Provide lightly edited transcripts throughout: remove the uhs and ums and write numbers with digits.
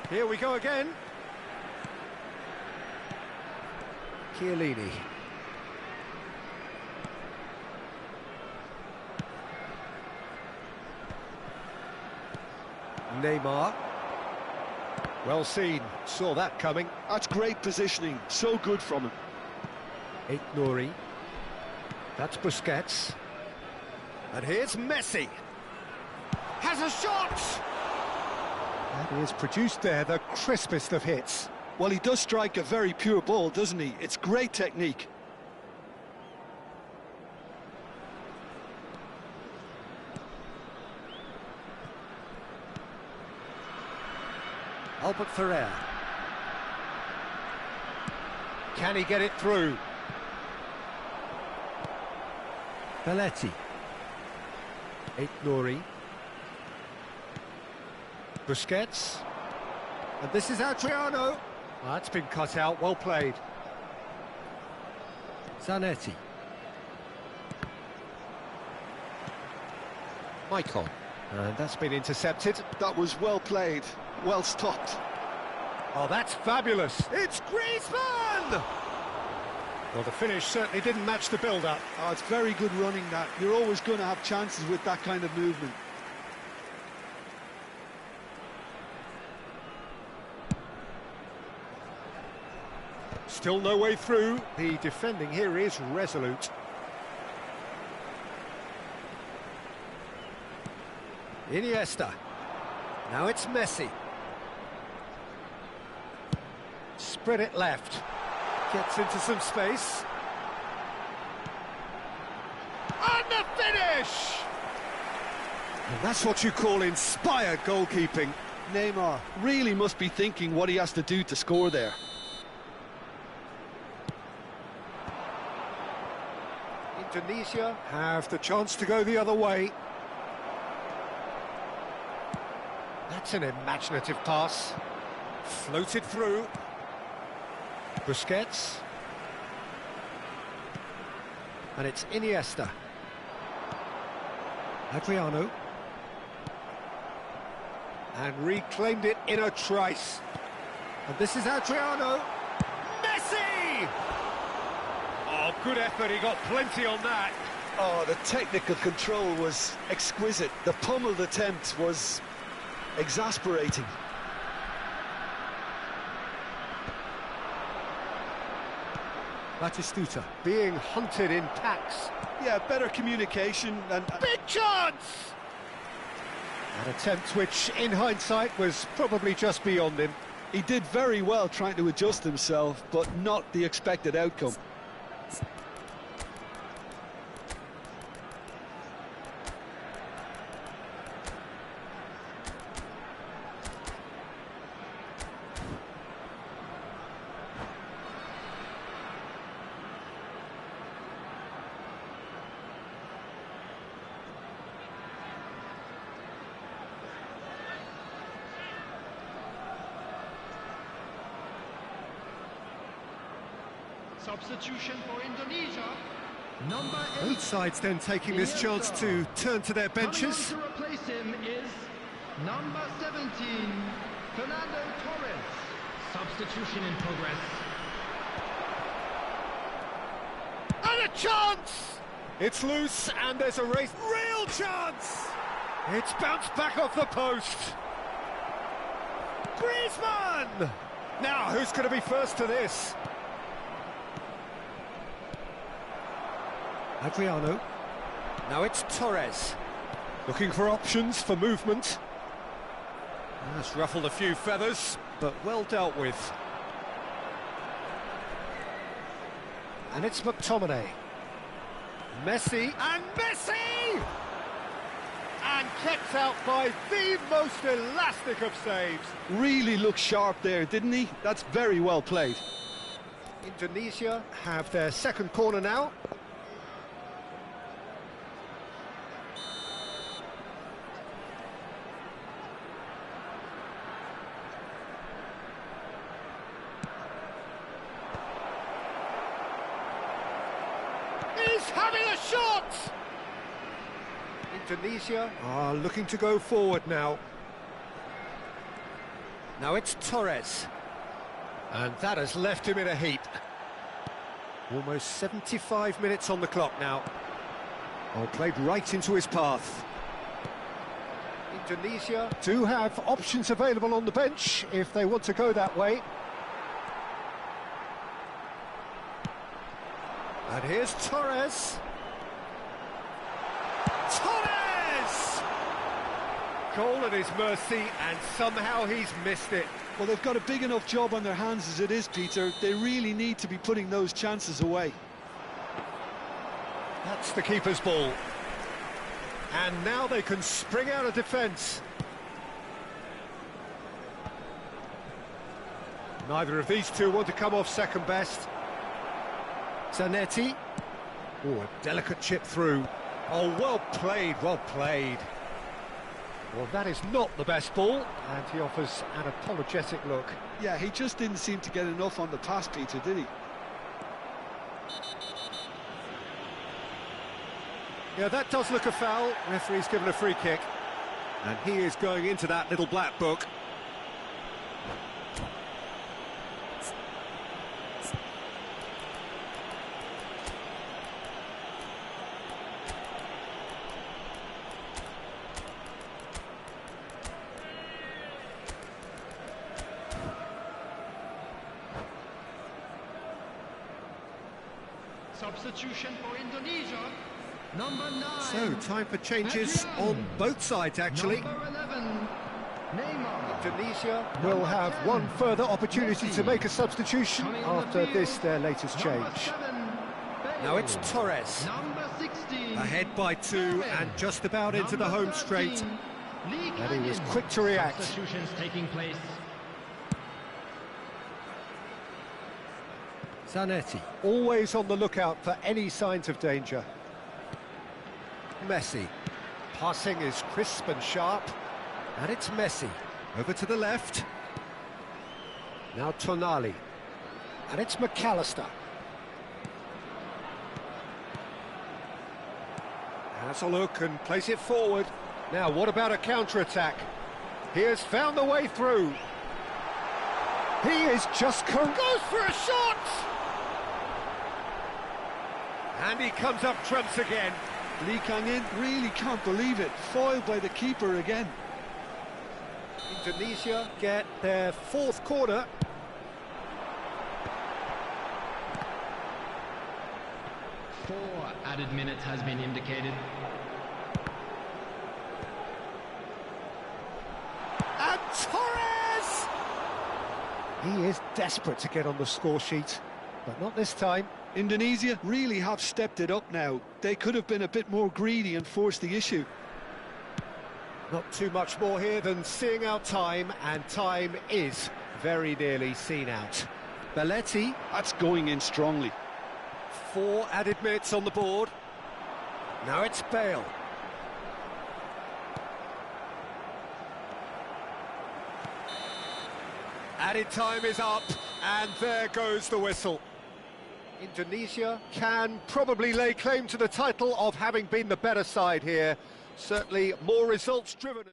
Here we go again. Chiellini. Neymar. Well seen, saw that coming. That's great positioning, so good from him. Nori. That's Busquets. And here's Messi. Has a shot! And he has produced there the crispest of hits. Well, he does strike a very pure ball, doesn't he? It's great technique. Albert Ferrer. Can he get it through? Belletti. Nori. Busquets. And this is Adriano. That's been cut out, well played. Zanetti. Maicon. And that's been intercepted. That was well played, well stopped. Oh, that's fabulous. It's Griezmann! Well, the finish certainly didn't match the build-up. Oh, it's very good running, that. You're always going to have chances with that kind of movement. Still no way through. The defending here is resolute. Iniesta. Now it's Messi. Spread it left. Gets into some space. And the finish! And that's what you call inspired goalkeeping. Neymar really must be thinking what he has to do to score there. Indonesia have the chance to go the other way. That's an imaginative pass. Floated through. Busquets. And it's Iniesta. Adriano. And reclaimed it in a trice. And this is Adriano. Messi! Oh, good effort, he got plenty on that. Oh, the technical control was exquisite. The pummeled attempt was exasperating. Batistuta being hunted in packs. Yeah, better communication and... Big chance! An attempt which, in hindsight, was probably just beyond him. He did very well trying to adjust himself, but not the expected outcome. Substitution for Indonesia. Number 8. Both sides then taking this chance to turn to their benches. Coming on to replace him is number 17, Fernando Torres. Substitution in progress. And a chance! It's loose and there's a race. Real chance! It's bounced back off the post. Griezmann! Now, who's going to be first to this? Adriano. Now it's Torres. Looking for options for movement. That's ruffled a few feathers, but well dealt with. And it's McTominay. Messi, and Messi! And kept out by the most elastic of saves. Really looked sharp there, didn't he? That's very well played. Indonesia have their second corner now. He's having a shot! Indonesia are looking to go forward now. Now it's Torres. And that has left him in a heap. Almost 75 minutes on the clock now. Oh, played right into his path. Indonesia do have options available on the bench if they want to go that way. And here's Torres. Torres! Goal at his mercy, and somehow he's missed it. Well, they've got a big enough job on their hands as it is, Peter. They really need to be putting those chances away. That's the keeper's ball. And now they can spring out of defence. Neither of these two want to come off second best. Zanetti. Oh, a delicate chip through. Oh, well played, well played. Well, that is not the best ball, and he offers an apologetic look. Yeah, he just didn't seem to get enough on the pass, Peter, did he? Yeah, that does look a foul. Referee's given a free kick. And he is going into that little black book. Substitution for Indonesia. Number 9. So, time for changes on both sides, actually. Number 11. Neymar. Indonesia will have one further opportunity to make a substitution after this, their latest change. Now it's Torres. Number 16. Ahead by 2 and just about into the home straight. And he was quick to react. Substitutions taking place. Zanetti, always on the lookout for any signs of danger. Messi, passing is crisp and sharp, and it's Messi, over to the left. Now Tonali, and it's McAllister. Has a look and plays it forward. Now what about a counter-attack? He has found the way through. He is just goes for a shot! And he comes up trumps again. Lee Kang-in really can't believe it. Foiled by the keeper again. Indonesia get their 4th corner. Four added minutes has been indicated. And Torres! He is desperate to get on the score sheet, but not this time. Indonesia really have stepped it up now. They could have been a bit more greedy and forced the issue. Not too much more here than seeing out time, and time is very nearly seen out. Belletti. That's going in strongly. 4 added minutes on the board. Now it's Bale. Added time is up, and there goes the whistle. Indonesia can probably lay claim to the title of having been the better side here. Certainly more results-driven.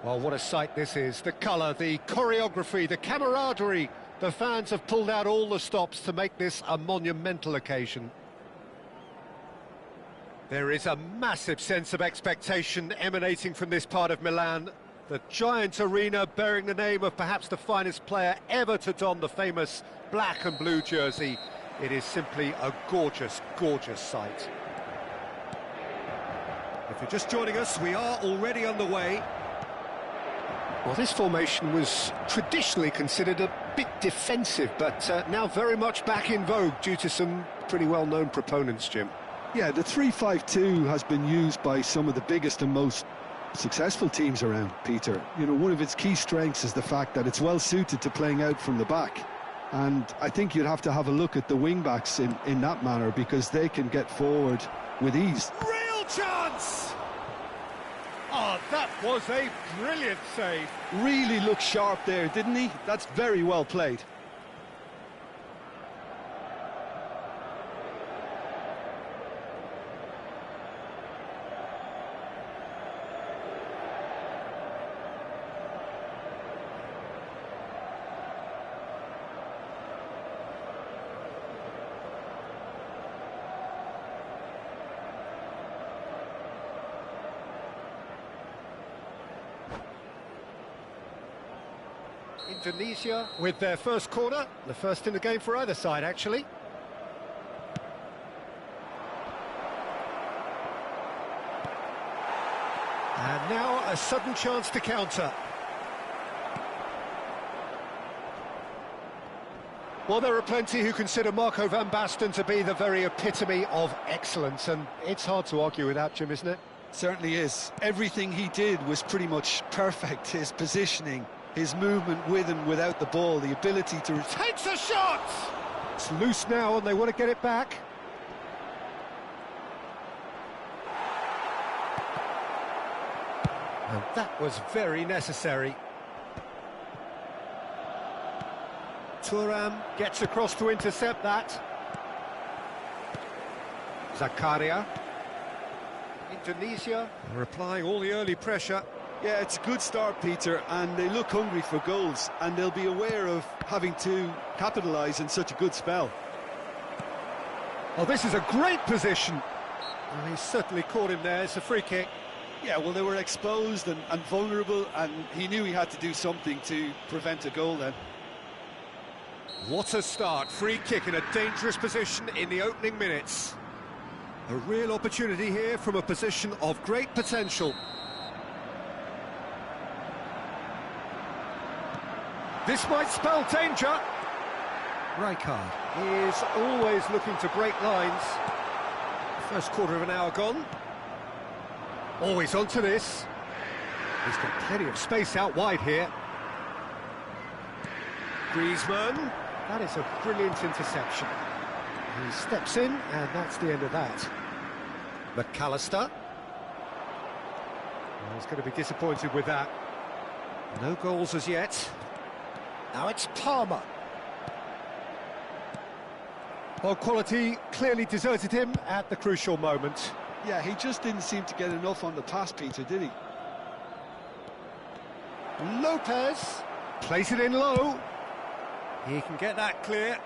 Well, what a sight this is. The colour, the choreography, the camaraderie. The fans have pulled out all the stops to make this a monumental occasion. There is a massive sense of expectation emanating from this part of Milan. The giant arena bearing the name of perhaps the finest player ever to don the famous black and blue jersey. It is simply a gorgeous, gorgeous sight. If you're just joining us, we are already underway. Well, this formation was traditionally considered a bit defensive, but now very much back in vogue due to some pretty well-known proponents, Jim. Yeah, the 3-5-2 has been used by some of the biggest and most successful teams around, Peter. You know, one of its key strengths is the fact that it's well suited to playing out from the back. And I think you'd have to have a look at the wing-backs in that manner, because they can get forward with ease. Real chance! Oh, that was a brilliant save. Really looked sharp there, didn't he? That's very well played. Indonesia with their first corner, the first in the game for either side, actually. And now a sudden chance to counter. Well, there are plenty who consider Marco van Basten to be the very epitome of excellence, and it's hard to argue with that, Jim, isn't it? Certainly is. Everything he did was pretty much perfect. His positioning, his movement with and without the ball, the ability to... Takes a shot! It's loose now and they want to get it back. And that was very necessary. Thuram gets across to intercept that. Zakaria. Indonesia are applying all the early pressure. Yeah, it's a good start, Peter, and they look hungry for goals, and they'll be aware of having to capitalise in such a good spell. Oh, this is a great position. Well, he's certainly caught him there. It's a free kick. Yeah, well, they were exposed and vulnerable, and he knew he had to do something to prevent a goal then. What a start. Free kick in a dangerous position in the opening minutes. A real opportunity here from a position of great potential. This might spell danger. Racikan is always looking to break lines. First quarter of an hour gone. Always onto this. He's got plenty of space out wide here. Griezmann. That is a brilliant interception. He steps in, and that's the end of that. McAllister. Well, he's going to be disappointed with that. No goals as yet. Now it's Palmer. Well, quality clearly deserted him at the crucial moment. Yeah, he just didn't seem to get enough on the pass, Peter, did he? Lopez plays it in low. He can get that clear.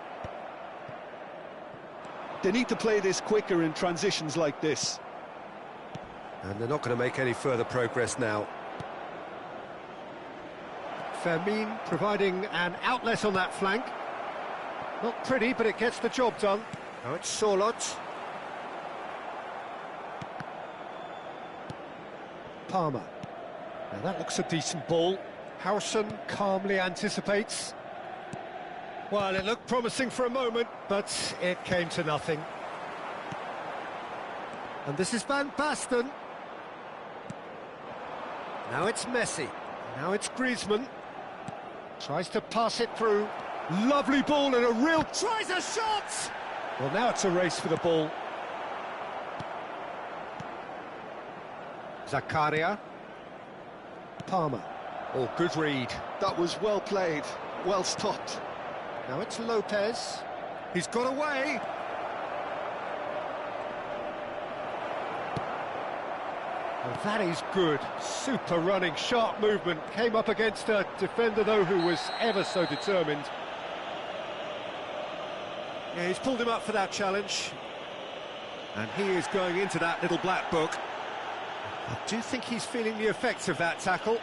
They need to play this quicker in transitions like this. And they're not going to make any further progress now. Fermin providing an outlet on that flank. Not pretty, but it gets the job done. Now it's Sorlot. Palmer. Now that looks a decent ball. Howson calmly anticipates. Well, it looked promising for a moment, but it came to nothing. And this is Van Basten. Now it's Messi. Now it's Griezmann. Tries to pass it through. Lovely ball and a real... Tries a shot! Well, now it's a race for the ball. Zakaria. Palmer. Oh, good read. That was well played, well stopped. Now it's Lopez. He's got away. Well, that is good. Super running, sharp movement. Came up against a defender, though, who was ever so determined. Yeah, he's pulled him up for that challenge. And he is going into that little black book. I do think he's feeling the effects of that tackle.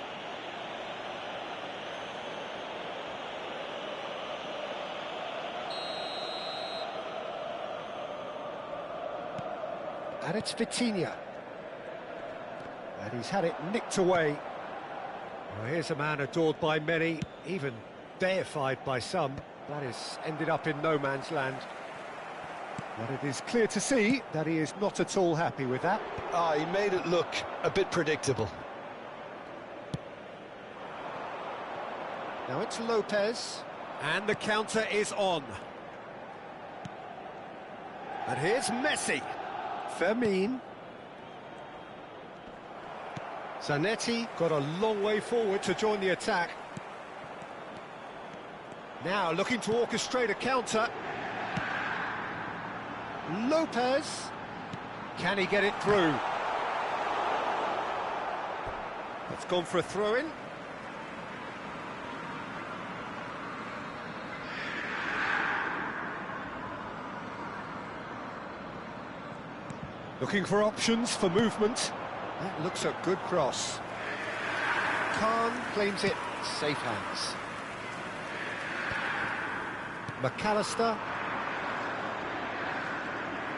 And it's Vitinha. And he's had it nicked away. Well, here's a man adored by many, even deified by some. That has ended up in no man's land. But it is clear to see that he is not at all happy with that. He made it look a bit predictable. Now it's Lopez. And the counter is on. And here's Messi. Fermin. Zanetti got a long way forward to join the attack. Now looking to orchestrate a counter. Lopez. Can he get it through? It's gone for a throw-in. Looking for options for movement. That looks a good cross. Khan claims it, safe hands. McAllister.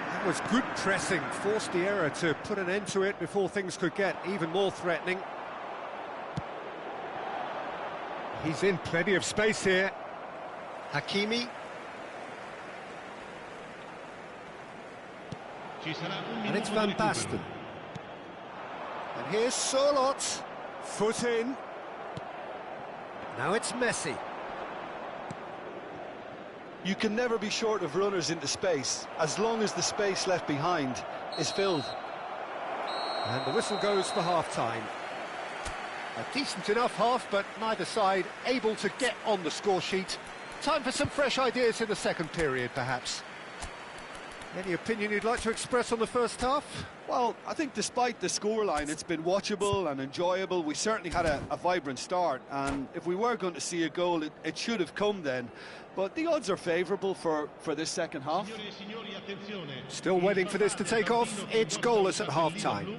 That was good pressing, forced the error to put an end to it before things could get even more threatening. He's in plenty of space here. Hakimi. And it's Van Basten. And here's Solot. Foot in. Now it's Messi. You can never be short of runners into space, as long as the space left behind is filled. And the whistle goes for half-time. A decent enough half, but neither side able to get on the score sheet. Time for some fresh ideas in the second period, perhaps. Any opinion you'd like to express on the first half? Well, I think despite the scoreline, it's been watchable and enjoyable. We certainly had a vibrant start, and if we were going to see a goal, it should have come then. But the odds are favourable for this second half. Still waiting for this to take off. It's goalless at half-time.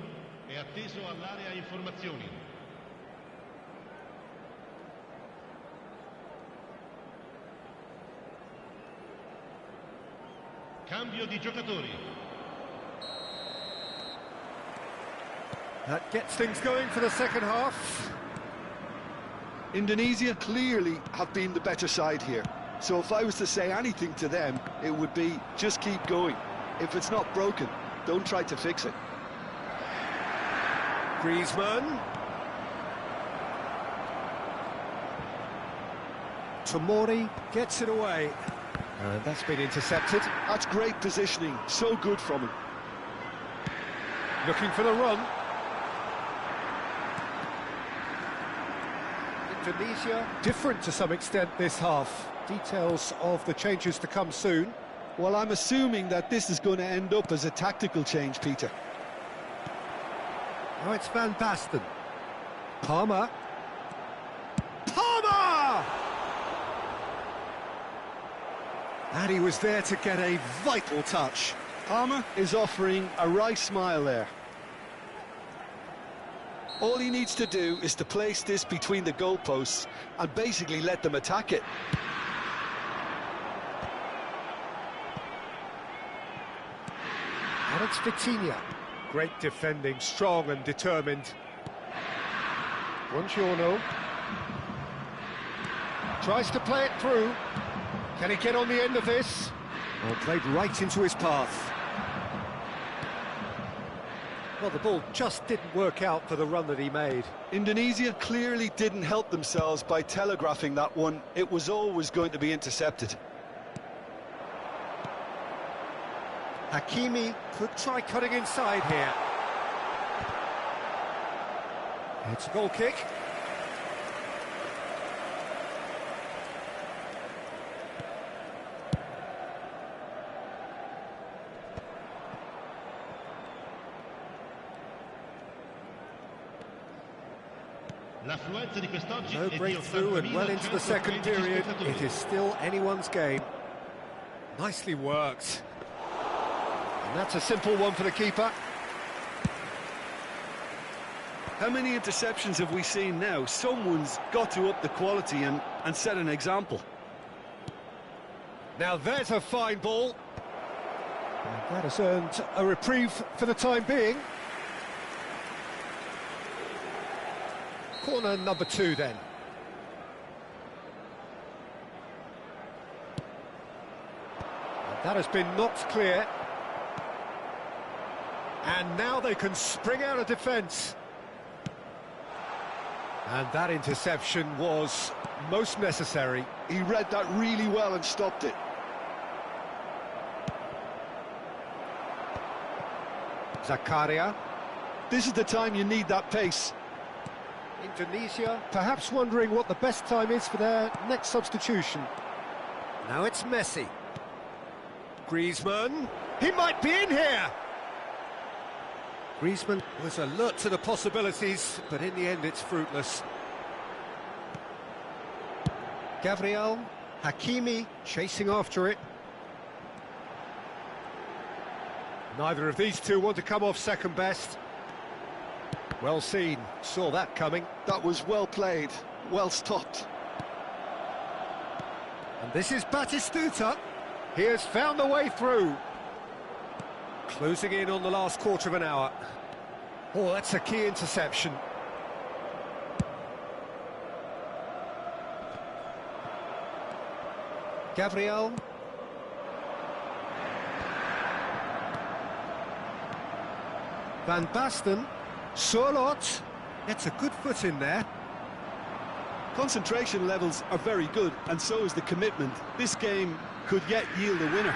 Cambio di giocatori. That gets things going for the second half. Indonesia clearly have been the better side here. So if I was to say anything to them, it would be just keep going. If it's not broken, don't try to fix it. Griezmann. Tomori gets it away. And that's been intercepted. That's great positioning, so good from him. Looking for the run. Indonesia different to some extent this half. Details of the changes to come soon. Well, I'm assuming that this is going to end up as a tactical change, Peter. Now it's Van Basten. Palmer. Palmer! And he was there to get a vital touch. Palmer is offering a right smile there. All he needs to do is to place this between the goalposts and basically let them attack it. And it's Vitinha. Great defending, strong and determined. Buongiorno. Tries to play it through. Can he get on the end of this? Well, played right into his path. Well, the ball just didn't work out for the run that he made. Indonesia clearly didn't help themselves by telegraphing that one. It was always going to be intercepted. Hakimi could try cutting inside here. It's a goal kick. No breakthrough and well into the second period. It is still anyone's game. Nicely worked. And that's a simple one for the keeper. How many interceptions have we seen now? Someone's got to up the quality and set an example. Now there's a fine ball. And that has earned a reprieve for the time being. Corner number 2 then. And that has been knocked clear. And now they can spring out of defence. And that interception was most necessary. He read that really well and stopped it. Zakaria. This is the time you need that pace. Indonesia perhaps wondering what the best time is for their next substitution. Now it's Messi. Griezmann. He might be in here. Griezmann was alert to the possibilities, but in the end it's fruitless. Gabriel, Hakimi chasing after it. Neither of these two want to come off second best. Well seen, saw that coming. That was well played, well stopped. And this is Batistuta. He has found the way through. Closing in on the last quarter of an hour. Oh, that's a key interception. Gabriel. Van Basten. Surlot. It's a good foot in there. Concentration levels are very good, and so is the commitment. This game could yet yield a winner.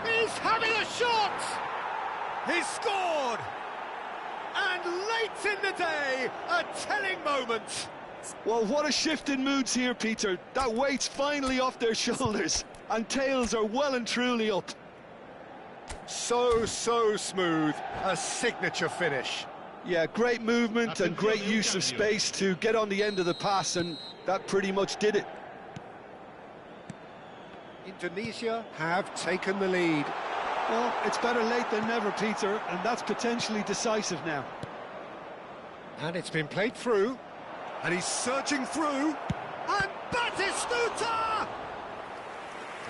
He's having a shot! He's scored! And late in the day, a telling moment. Well, what a shift in moods here, Peter. That weight's finally off their shoulders, and tails are well and truly up. So smooth, a signature finish. Yeah, great movement and great use of space to get on the end of the pass, and that pretty much did it. Indonesia have taken the lead. Well, it's better late than never, Peter, and that's potentially decisive now. And it's been played through, and he's surging through, and Batistuta!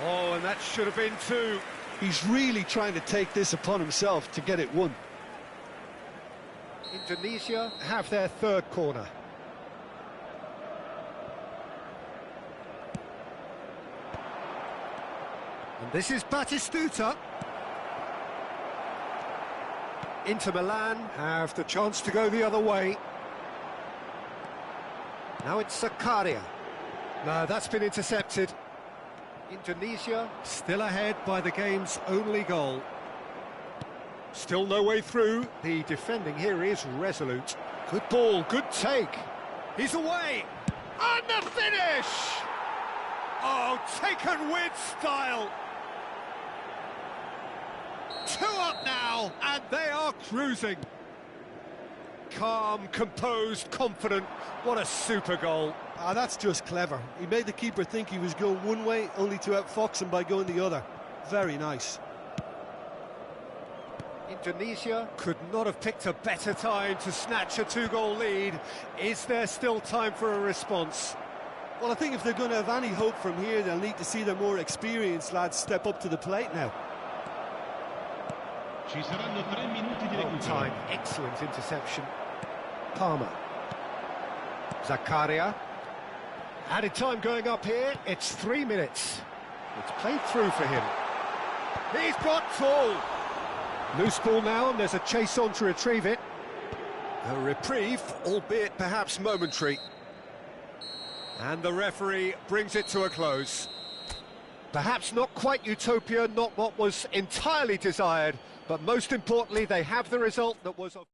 Oh, and that should have been 2. He's really trying to take this upon himself to get it won. Indonesia have their third corner. And this is Batistuta. Inter Milan have the chance to go the other way. Now it's Zakaria. No, that's been intercepted. Indonesia still ahead by the game's only goal. Still no way through. The defending here is resolute. Good ball, good take. He's away. And the finish! Oh, taken with style. 2 up now, and they are cruising. Calm, composed, confident. What a super goal. That's just clever. He made the keeper think he was going one way, only to outfox him by going the other. Very nice. Indonesia could not have picked a better time to snatch a 2-goal lead. Is there still time for a response? Well, I think if they're going to have any hope from here, they'll need to see their more experienced lads step up to the plate now. Long time, excellent interception. Palmer. Zakaria. Added time going up here, it's 3 minutes. It's played through for him. He's brought full. Loose ball now, and there's a chase on to retrieve it. A reprieve, albeit perhaps momentary. And the referee brings it to a close. Perhaps not quite utopia, not what was entirely desired, but most importantly, they have the result that was of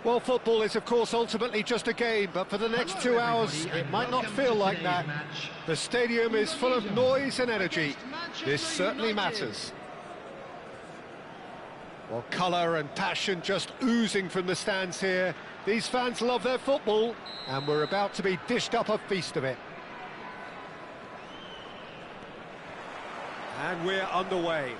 Well, football is, of course, ultimately just a game, but for the next 2 hours, it might not feel like that. The stadium is full of noise and energy. This certainly matters. Well, colour and passion just oozing from the stands here. These fans love their football, and we're about to be dished up a feast of it. And we're underway.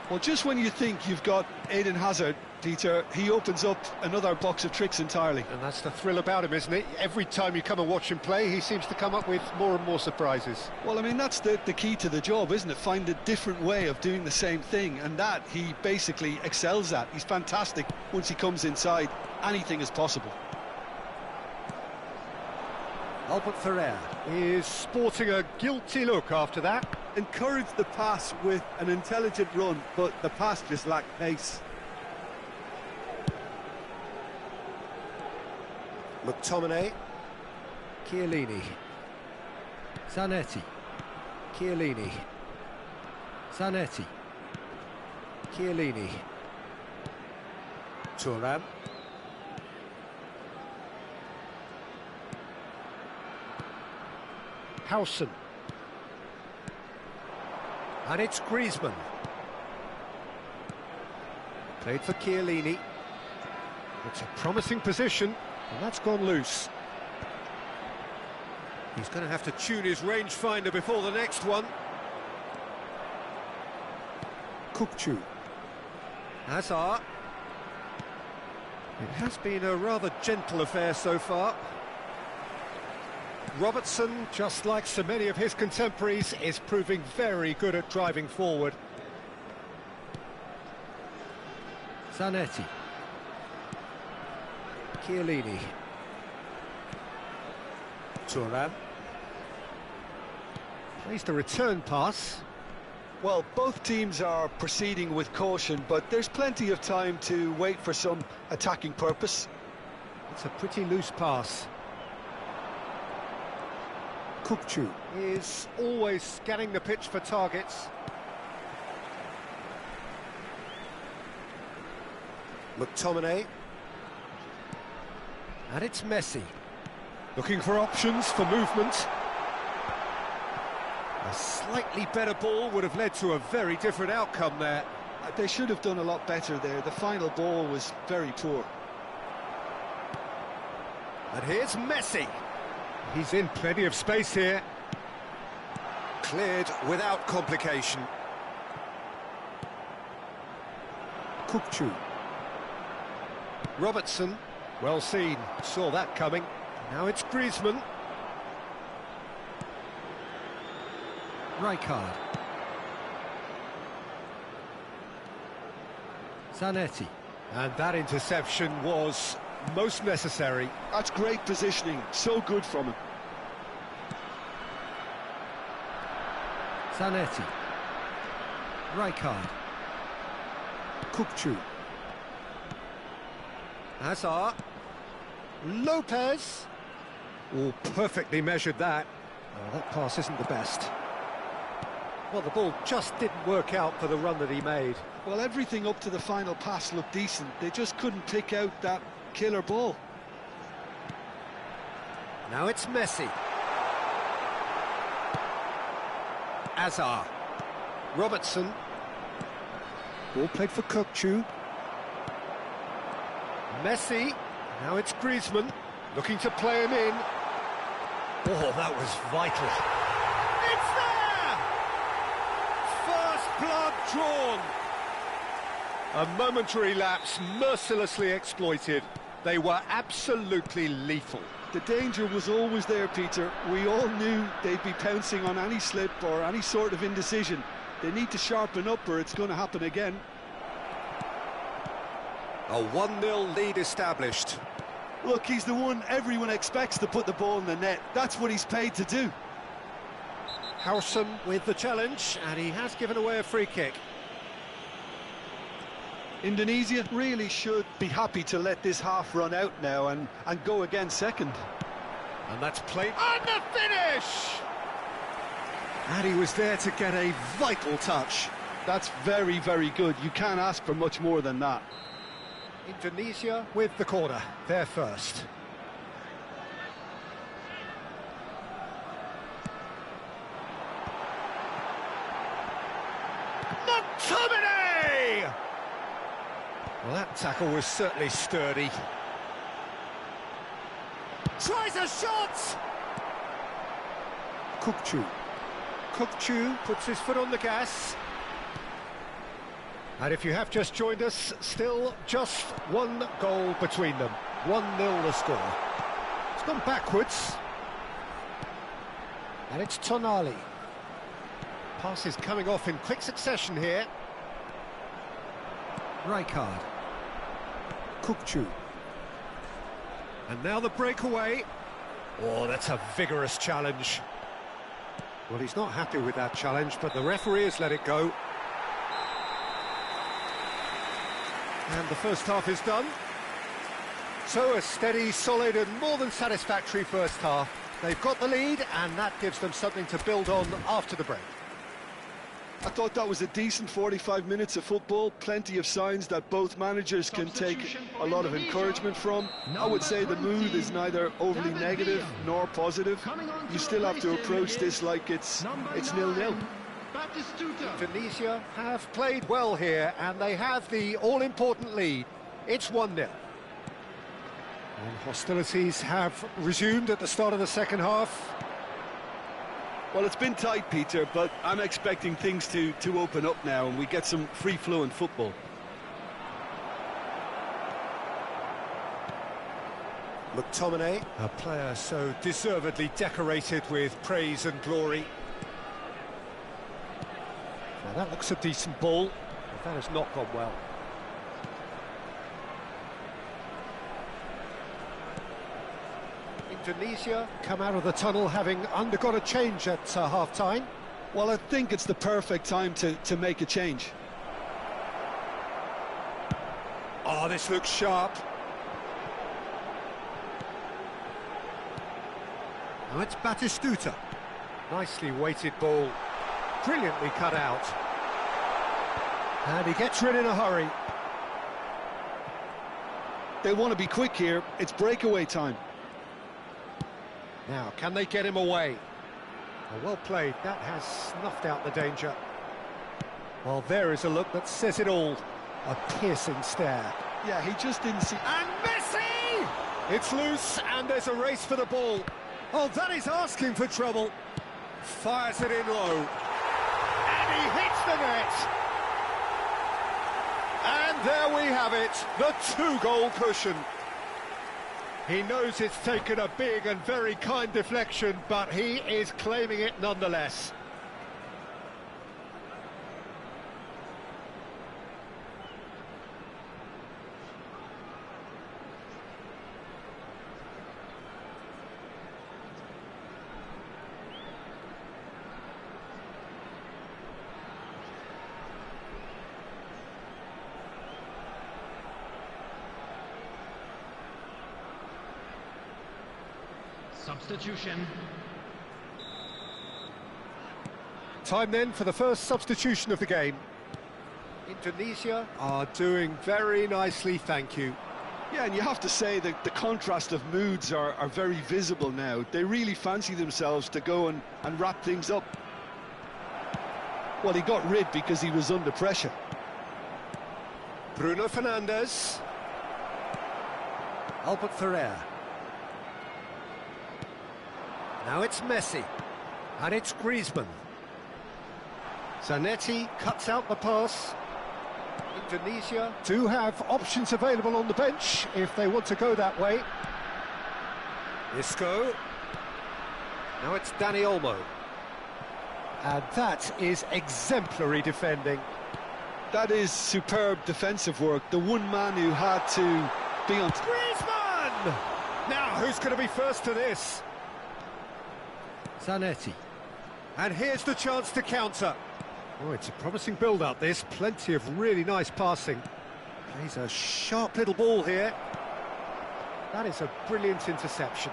Well, just when you think you've got Eden Hazard, Peter, he opens up another box of tricks entirely. And that's the thrill about him, isn't it? Every time you come and watch him play, he seems to come up with more and more surprises. Well, I mean, that's the key to the job, isn't it? Find a different way of doing the same thing, and that he basically excels at. He's fantastic. Once he comes inside, anything is possible. Albert Ferrer is sporting a guilty look after that. Encouraged the pass with an intelligent run, but the pass just lacked pace. McTominay, Chiellini, Zanetti, Chiellini, Zanetti, Chiellini, Thuram, Howson, and it's Griezmann. Played for Chiellini. It's a promising position, and that's gone loose. He's going to have to tune his rangefinder before the next one. Kukçu. Hazard. It has been a rather gentle affair so far. Robertson, just like so many of his contemporaries, is proving very good at driving forward. Zanetti, Chiellini. Thuram. Plays the return pass. Well, both teams are proceeding with caution, but there's plenty of time to wait for some attacking purpose. It's a pretty loose pass. Kukçu. Is always scanning the pitch for targets. McTominay. And it's Messi. Looking for options for movement. A slightly better ball would have led to a very different outcome there. They should have done a lot better there. The final ball was very poor. And here's Messi. He's in plenty of space here. Cleared without complication. Kukçu. Robertson, well seen, saw that coming. Now it's Griezmann. Rijkaard, Zanetti, And that interception was most necessary. That's great positioning, so good from him. Zanetti, Rijkaard, Kukçu. Hazard. Lopez. Oh, perfectly measured that. Oh, that pass isn't the best. Well, the ball just didn't work out for the run that he made. Well, everything up to the final pass looked decent. They just couldn't pick out that killer ball. Now it's Messi. Hazard. Robertson. Ball played for Kukçu. Messi. Now it's Griezmann. Looking to play him in. Oh, that was vital. It's there! First blood drawn. A momentary lapse mercilessly exploited. They were absolutely lethal. The danger was always there, Peter. We all knew they'd be pouncing on any slip or any sort of indecision. They need to sharpen up or it's going to happen again. A 1-0 lead established. Look, he's the one everyone expects to put the ball in the net. That's what he's paid to do. Howson with the challenge, and he has given away a free kick. Indonesia really should be happy to let this half run out now and go again second. And that's played on the finish! And he was there to get a vital touch. That's very, very good. You can't ask for much more than that. Indonesia with the corner, they're first. McTominay! Well, that tackle was certainly sturdy. Tries a shot! Kukçu puts his foot on the gas. And if you have just joined us, still just one goal between them. 1-0 the score. It's gone backwards. And it's Tonali. Pass is coming off in quick succession here. Rijkaard. Kukçu. And now the breakaway. Oh, that's a vigorous challenge. Well, he's not happy with that challenge, but the referee has let it go. And the first half is done. So a steady, solid and more than satisfactory first half. They've got the lead and that gives them something to build on after the break. I thought that was a decent 45 minutes of football, plenty of signs that both managers can take a lot of encouragement from. I would say the mood is neither overly negative nor positive. You still have to approach this like it's 0-0. Indonesia have played well here and they have the all-important lead. It's 1-0. And hostilities have resumed at the start of the second half. Well, it's been tight, Peter, but I'm expecting things to open up now and we get some free-flowing football. McTominay, a player so deservedly decorated with praise and glory. Now that looks a decent ball, but that has not gone well. Indonesia come out of the tunnel having undergone a change at half-time. Well, I think it's the perfect time to make a change. Oh, this looks sharp. Now it's Batistuta. Nicely weighted ball. Brilliantly cut out. And he gets rid in a hurry. They want to be quick here. It's breakaway time. Now, can they get him away? Oh, well played. That has snuffed out the danger. Well, there is a look that says it all. A piercing stare. Yeah, he just didn't see... And Messi! It's loose, and there's a race for the ball. Oh, that is asking for trouble. Fires it in low. And he hits the net. And there we have it, the two-goal cushion. He knows it's taken a big and very kind deflection, but he is claiming it nonetheless. Substitution. Time then for the first substitution of the game. Indonesia are doing very nicely, thank you. Yeah, and you have to say that the contrast of moods are very visible now. They really fancy themselves to go and wrap things up. Well, he got rid because he was under pressure. Bruno Fernandes. Albert Ferrer. Now it's Messi, and it's Griezmann. Zanetti cuts out the pass. Indonesia do have options available on the bench if they want to go that way. Isco. Now it's Dani Olmo. And that is exemplary defending. That is superb defensive work. The one man who had to be on... Griezmann! Now, who's going to be first to this? Zanetti. And here's the chance to counter. Oh, it's a promising build-up, this. Plenty of really nice passing. Plays a sharp little ball here. That is a brilliant interception.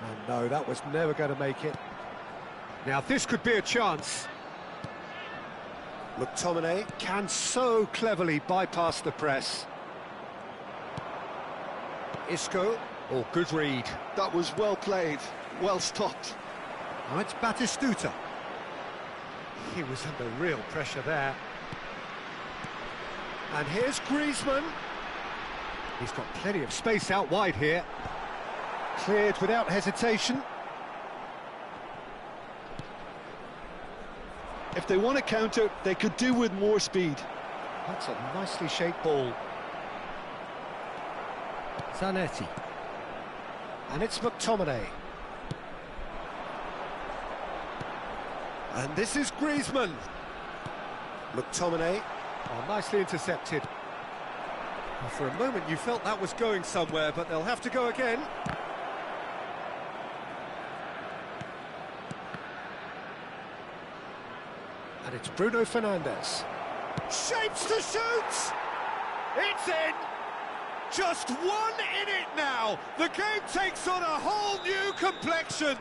And no, that was never going to make it. Now this could be a chance. McTominay can so cleverly bypass the press. Isco, oh, good read. That was well played, well stopped. Now it's Batistuta. He was under real pressure there. And here's Griezmann. He's got plenty of space out wide here. Cleared without hesitation. If they want to counter, they could do with more speed. That's a nicely shaped ball. Zanetti. And it's McTominay. And this is Griezmann. McTominay. Oh, nicely intercepted. Well, for a moment you felt that was going somewhere, but they'll have to go again. And it's Bruno Fernandes. Shapes to shoot! It's in! Just one in it now! The game takes on a whole new complexion!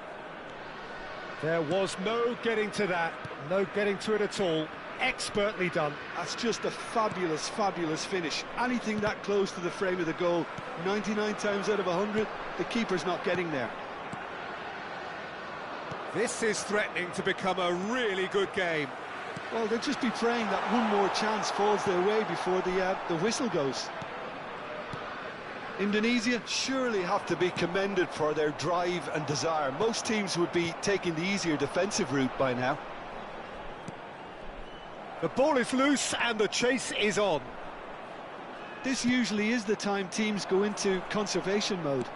There was no getting to that, no getting to it at all. Expertly done. That's just a fabulous, fabulous finish. Anything that close to the frame of the goal, 99 times out of 100, the keeper's not getting there. This is threatening to become a really good game. Well, they'll just be praying that one more chance falls their way before the whistle goes. Indonesia surely have to be commended for their drive and desire. Most teams would be taking the easier defensive route by now. The ball is loose and the chase is on. This usually is the time teams go into conservation mode.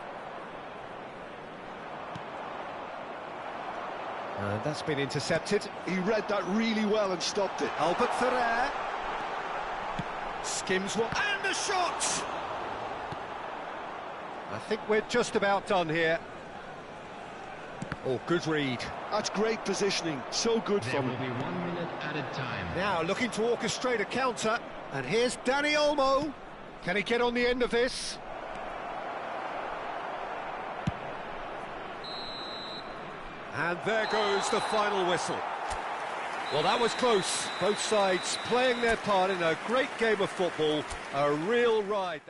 And that's been intercepted. He read that really well and stopped it. Albert Ferrer. Skims one. And the shot! I think we're just about done here. Oh, good read. That's great positioning. So good There from will him. be 1 minute added time. Now looking to orchestrate a counter. And here's Dani Olmo. Can he get on the end of this? And there goes the final whistle. Well, that was close. Both sides playing their part in a great game of football. A real ride.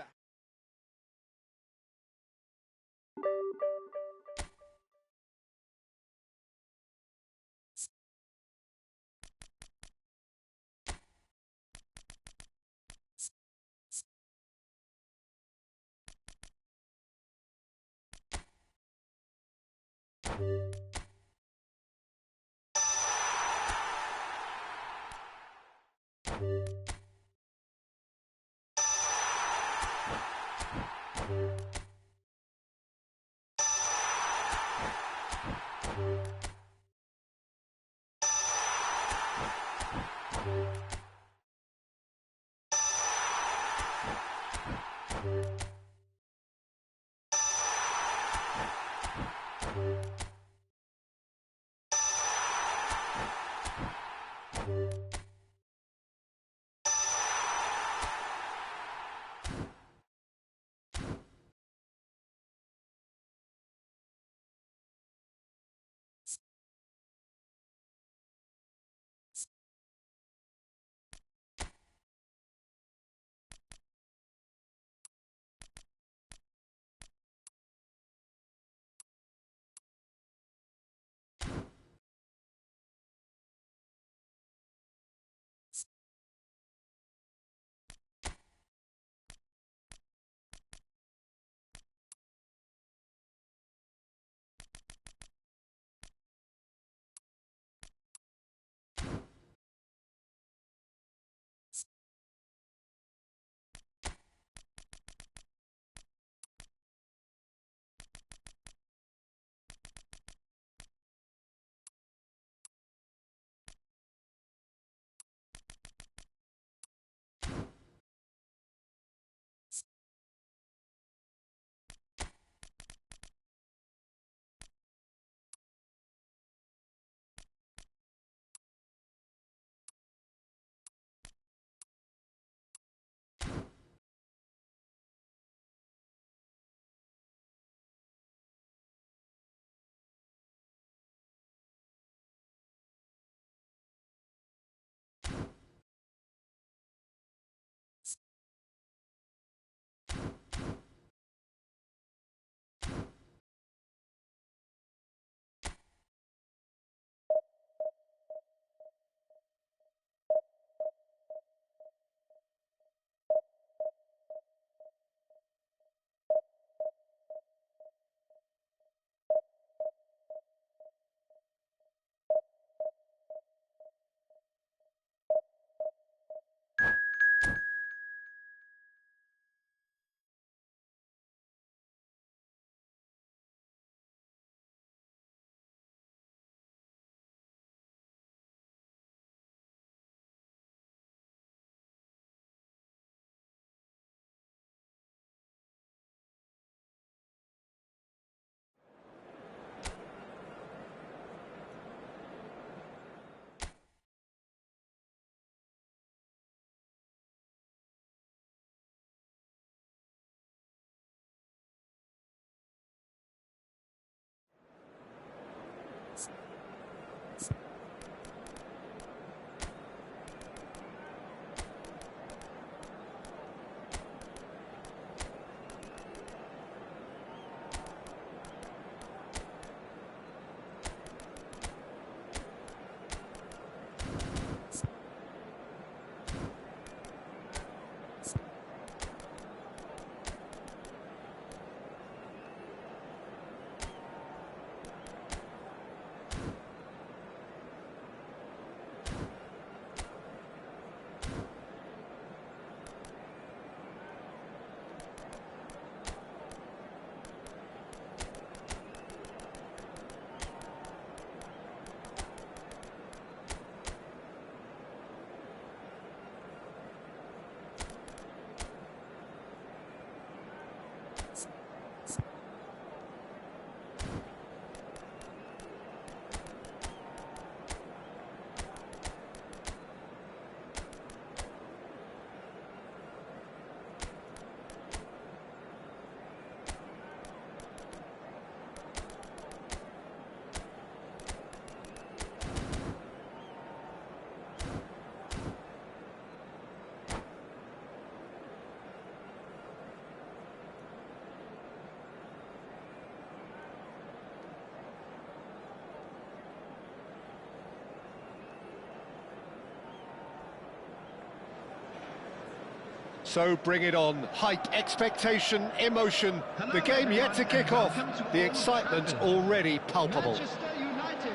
So bring it on. Hype, expectation, emotion. The game yet to kick off. The excitement already palpable. Manchester United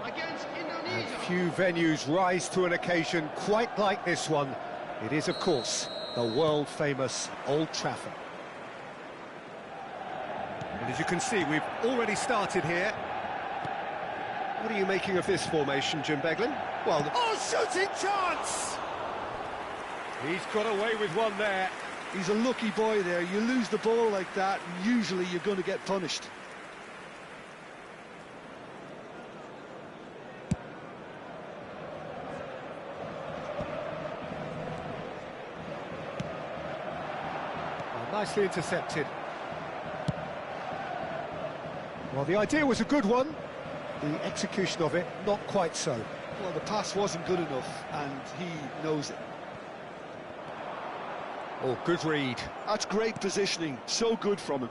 against And Indonesia. few venues rise to an occasion quite like this one. It is, of course, the world-famous Old Trafford. And as you can see, we've already started here. What are you making of this formation, Jim Beglin? Well, oh, shooting chance! He's got away with one there. He's a lucky boy there. You lose the ball like that, and usually you're going to get punished. Oh, nicely intercepted. Well, the idea was a good one. The execution of it, not quite so. Well, the pass wasn't good enough, and he knows it. Oh, good read. That's great positioning. So good from him.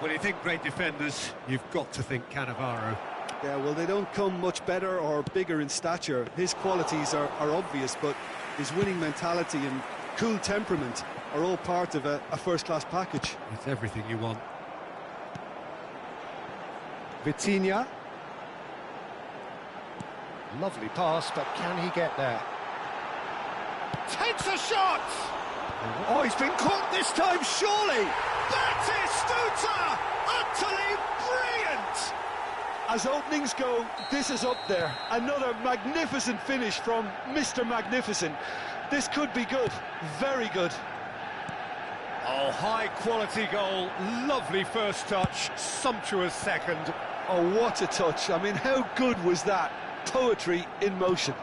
When you think great defenders, you've got to think Cannavaro. Yeah, well, they don't come much better or bigger in stature. His qualities are obvious, but his winning mentality and cool temperament are all part of a first-class package. It's everything you want. Vitinha. Lovely pass, but can he get there? Takes a shot! Oh, he's been caught this time, surely! Batistuta! Utterly brilliant! As openings go, this is up there. Another magnificent finish from Mr. Magnificent. This could be good, very good. Oh, high-quality goal, lovely first touch, sumptuous second. Oh, what a touch. I mean, how good was that? Poetry in motion.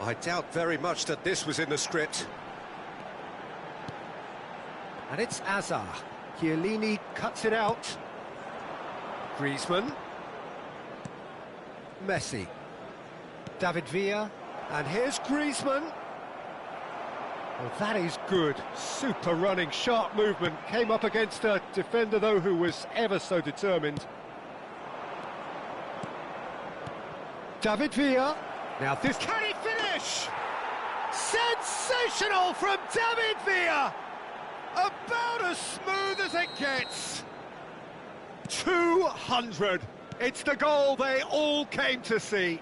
I doubt very much that this was in the script. And it's Azar. Chiellini cuts it out. Griezmann. Messi. David Villa. And here's Griezmann. Well, that is good. Super running, sharp movement. Came up against a defender, though, who was ever so determined. David Villa. Now this... Can he finish? Sensational from David Villa! About as smooth as it gets. 200. It's the goal they all came to see.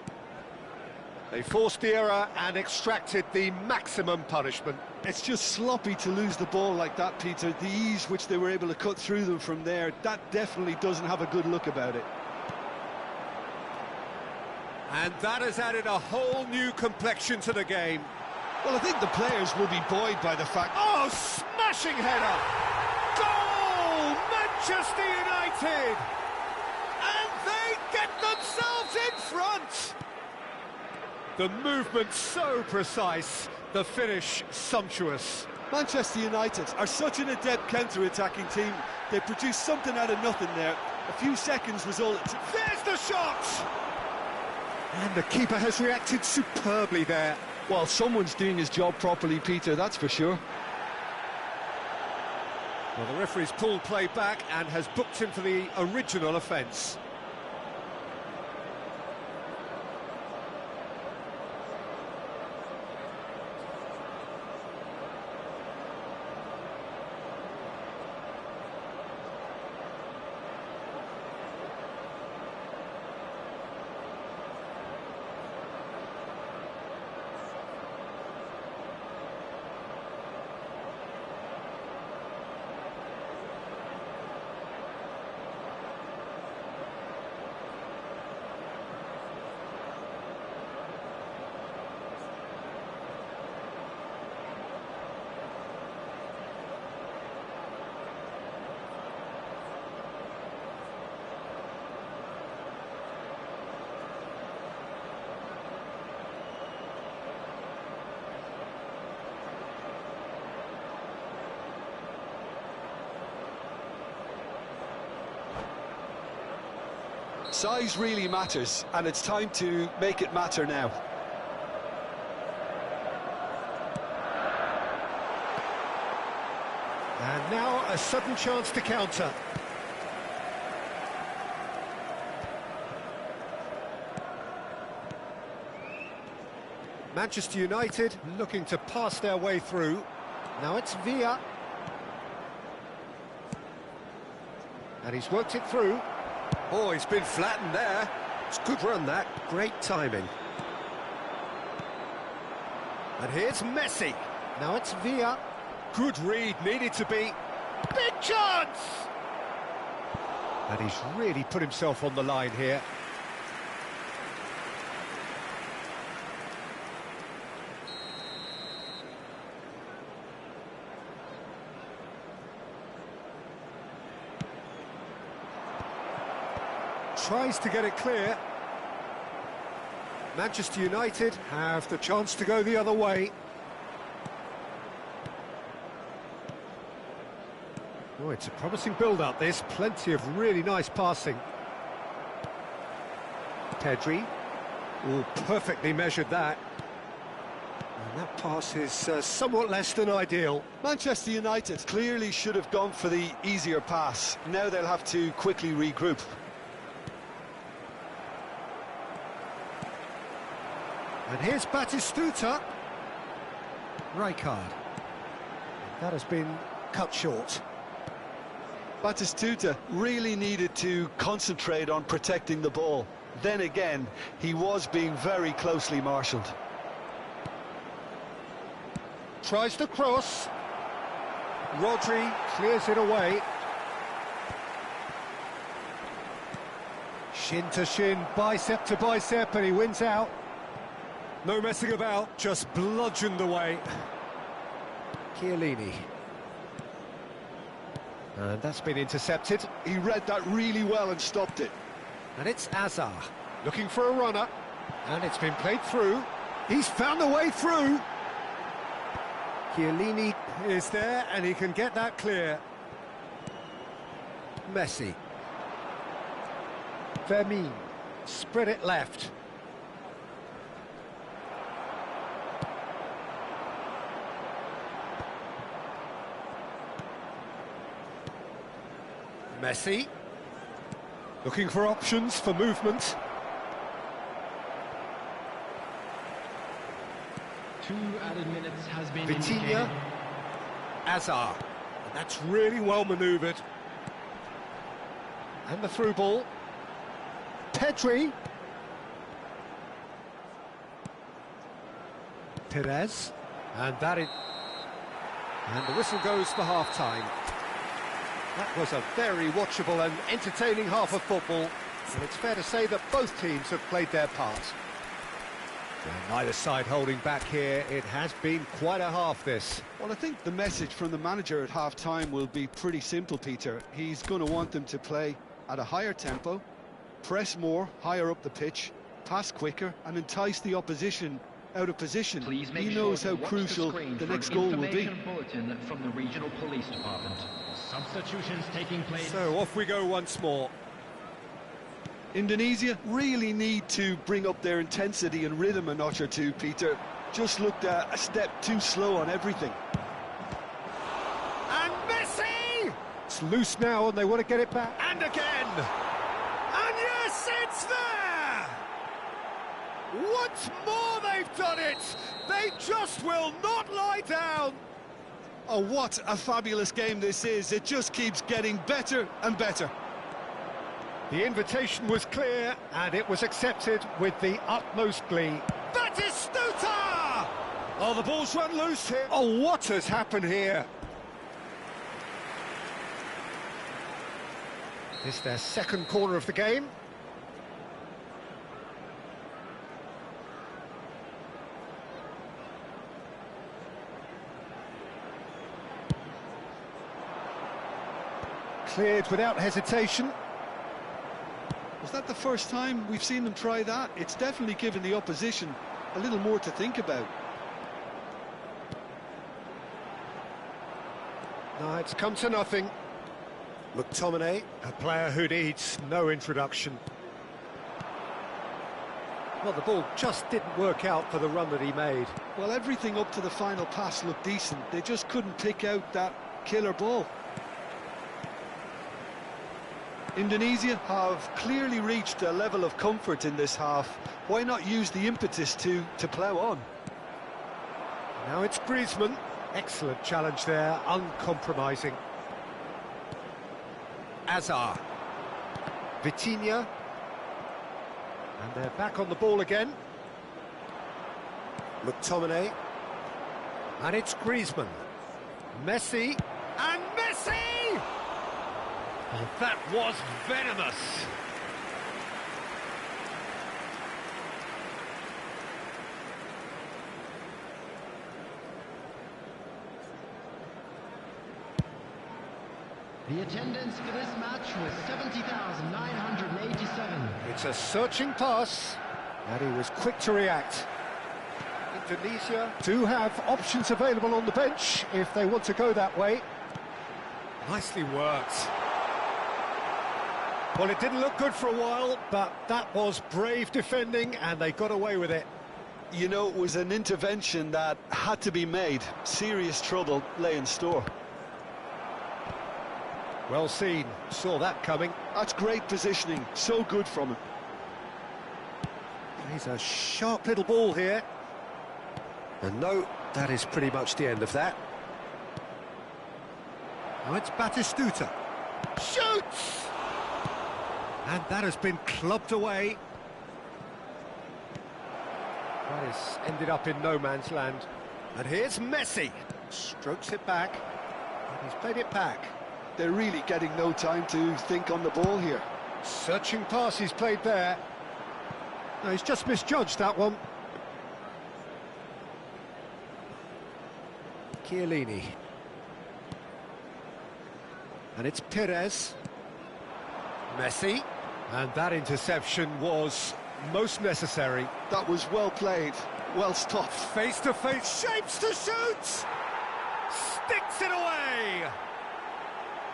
They forced the error and extracted the maximum punishment. It's just sloppy to lose the ball like that, Peter. The ease which they were able to cut through them from there, that definitely doesn't have a good look about it. And that has added a whole new complexion to the game. Well, I think the players will be buoyed by the fact... Oh, smashing header! Goal! Manchester United! And they get themselves in front! The movement so precise, the finish sumptuous. Manchester United are such an adept counter-attacking team. They produce something out of nothing there. A few seconds was all it took. There's the shot! And the keeper has reacted superbly there. Well, someone's doing his job properly, Peter, that's for sure. Well, the referee's pulled play back and has booked him for the original offence. Size really matters, and it's time to make it matter now. And now a sudden chance to counter. Manchester United looking to pass their way through. Now it's Villa. And he's worked it through. Oh, he's been flattened there. It's a good run, that. Great timing. And here's Messi. Now it's Villa. Good read, needed to be. Big chance! And he's really put himself on the line here. Tries to get it clear. Manchester United have the chance to go the other way. Oh, it's a promising build-up, this. Plenty of really nice passing. Pedri. Oh, perfectly measured that. And that pass is somewhat less than ideal. Manchester United clearly should have gone for the easier pass. Now they'll have to quickly regroup. And here's Batistuta. Rijkaard. That has been cut short. Batistuta really needed to concentrate on protecting the ball. Then again, he was being very closely marshalled. Tries to cross. Rodri clears it away. Shin to shin, bicep to bicep, and he wins out. No messing about, just bludgeoned away. Chiellini. And that's been intercepted. He read that really well and stopped it. And it's Azar, looking for a runner. And it's been played through. He's found a way through. Chiellini is there, and he can get that clear. Messi. Vermin. Spread it left. Messi, looking for options for movement. 2 added minutes has been Vitinha, indicated. Azar, and that's really well manoeuvred. And the through ball. Pedri. Perez, and that is... And the whistle goes for half-time. That was a very watchable and entertaining half of football, and it's fair to say that both teams have played their part. And neither side holding back here. It has been quite a half, this. Well, I think the message from the manager at half-time will be pretty simple, Peter. He's going to want them to play at a higher tempo, press more, higher up the pitch, pass quicker, and entice the opposition out of position. He knows how crucial the next goal will be. Bulletin from the regional police department. Substitutions taking place. So off we go once more. Indonesia really need to bring up their intensity and rhythm a notch or two, Peter. Just looked a step too slow on everything. And Messi! It's loose now, and they want to get it back. And again! And yes, it's there! Once more they've done it! They just will not lie down! Oh, what a fabulous game this is. It just keeps getting better and better. The invitation was clear, and it was accepted with the utmost glee. Batistuta! Oh, the ball's run loose here. Oh, what has happened here? This is their second corner of the game. Cleared without hesitation. Was that the first time we've seen them try that? It's definitely given the opposition a little more to think about. No, it's come to nothing. McTominay, a player who needs no introduction. Well, the ball just didn't work out for the run that he made. Well, everything up to the final pass looked decent. They just couldn't pick out that killer ball. Indonesia have clearly reached a level of comfort in this half. Why not use the impetus to plough on? Now it's Griezmann. Excellent challenge there, uncompromising. Azar. Vitinha. And they're back on the ball again. McTominay. And it's Griezmann. Messi. And Messi! Oh, that was venomous. The attendance for this match was 70,987. It's a searching pass, and he was quick to react. Indonesia do have options available on the bench if they want to go that way. Nicely worked. Well, it didn't look good for a while, but that was brave defending, and they got away with it. You know, it was an intervention that had to be made. Serious trouble lay in store. Well seen, saw that coming. That's great positioning, so good from him. He's a sharp little ball here. And no, that is pretty much the end of that. Now it's Batistuta. Shoots! And that has been clubbed away. That has ended up in no man's land. And here's Messi. Strokes it back. And he's played it back. They're really getting no time to think on the ball here. Searching pass he's played there. No, he's just misjudged that one. Chiellini. And it's Perez. Messi. And that interception was most necessary. That was well played, well stopped. Face-to-face, shapes to shoot! Sticks it away!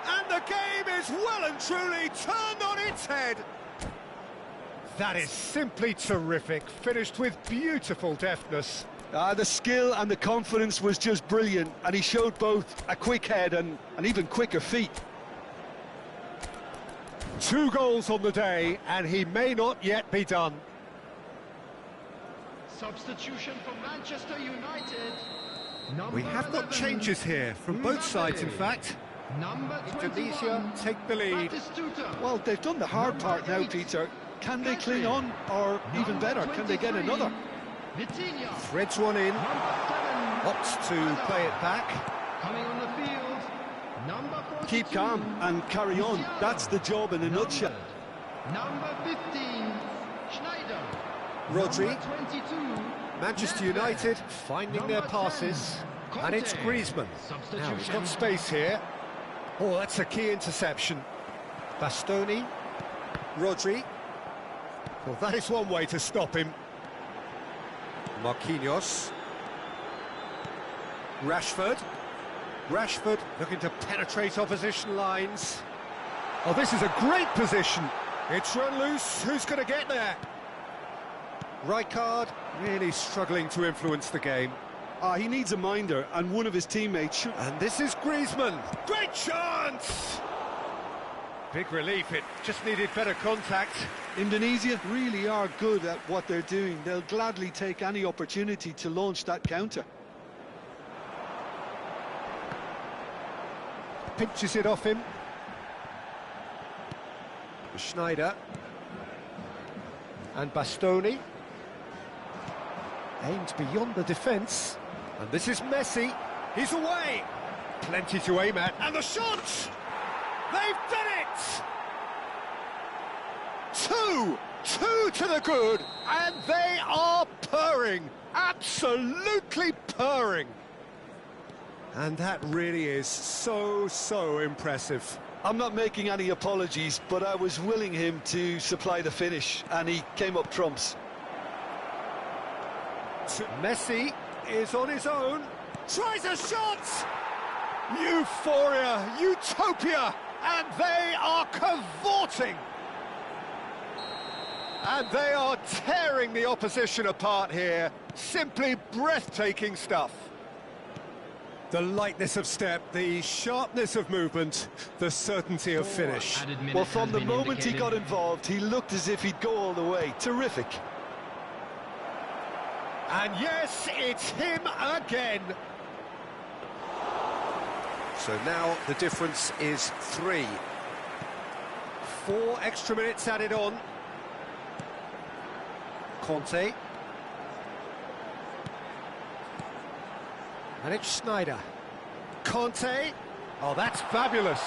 And the game is well and truly turned on its head. That is simply terrific, finished with beautiful deftness. The skill and the confidence was just brilliant, and he showed both a quick head and an even quicker feet. 2 goals on the day, and he may not yet be done. Substitution for Manchester United. We have got changes here from both sides, in fact. Number Indonesia 21, take the lead. Batistuta. Well, they've done the hard part now, Peter. Can they cling on, or even better, can they get another? Vitinha. Threads one in, Number 7, opts to play it back. coming on the field. Number 42. Keep calm and carry on. That's the job in a nutshell. Number 15, Schneider. Rodri. Number 22, Manchester Nedved. United finding their Number passes. 10, And it's Conte. Griezmann. Now he's got space here. Oh, that's a key interception. Bastoni. Rodri. Well, that is one way to stop him. Marquinhos. Rashford. Rashford looking to penetrate opposition lines. Oh, this is a great position. It's run loose. Who's going to get there? Rijkaard really struggling to influence the game. He needs a minder, and one of his teammates should... And this is Griezmann. Great chance! Big relief, it just needed better contact. Indonesia really are good at what they're doing. They'll gladly take any opportunity to launch that counter. Pinches it off him. Schneider. And Bastoni. Aimed beyond the defence. And this is Messi. He's away. Plenty to aim at. And the shot! They've done it! 2 to the good. And they are purring. Absolutely purring. And that really is so impressive. I'm not making any apologies, but I was willing him to supply the finish, and he came up trumps. Messi is on his own, tries a shot! Euphoria, utopia, and they are cavorting! And they are tearing the opposition apart here. Simply breathtaking stuff. The lightness of step, the sharpness of movement, the certainty of finish. Well, from the moment he got involved, he looked as if he'd go all the way. Terrific. And yes, it's him again. So now the difference is 3. 4 extra minutes added on. Conte. And it's Snyder. Conte. Oh, that's fabulous.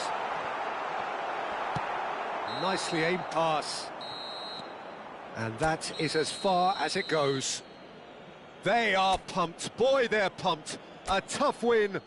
Nicely aimed pass. And that is as far as it goes. They are pumped. Boy, they're pumped. A tough win.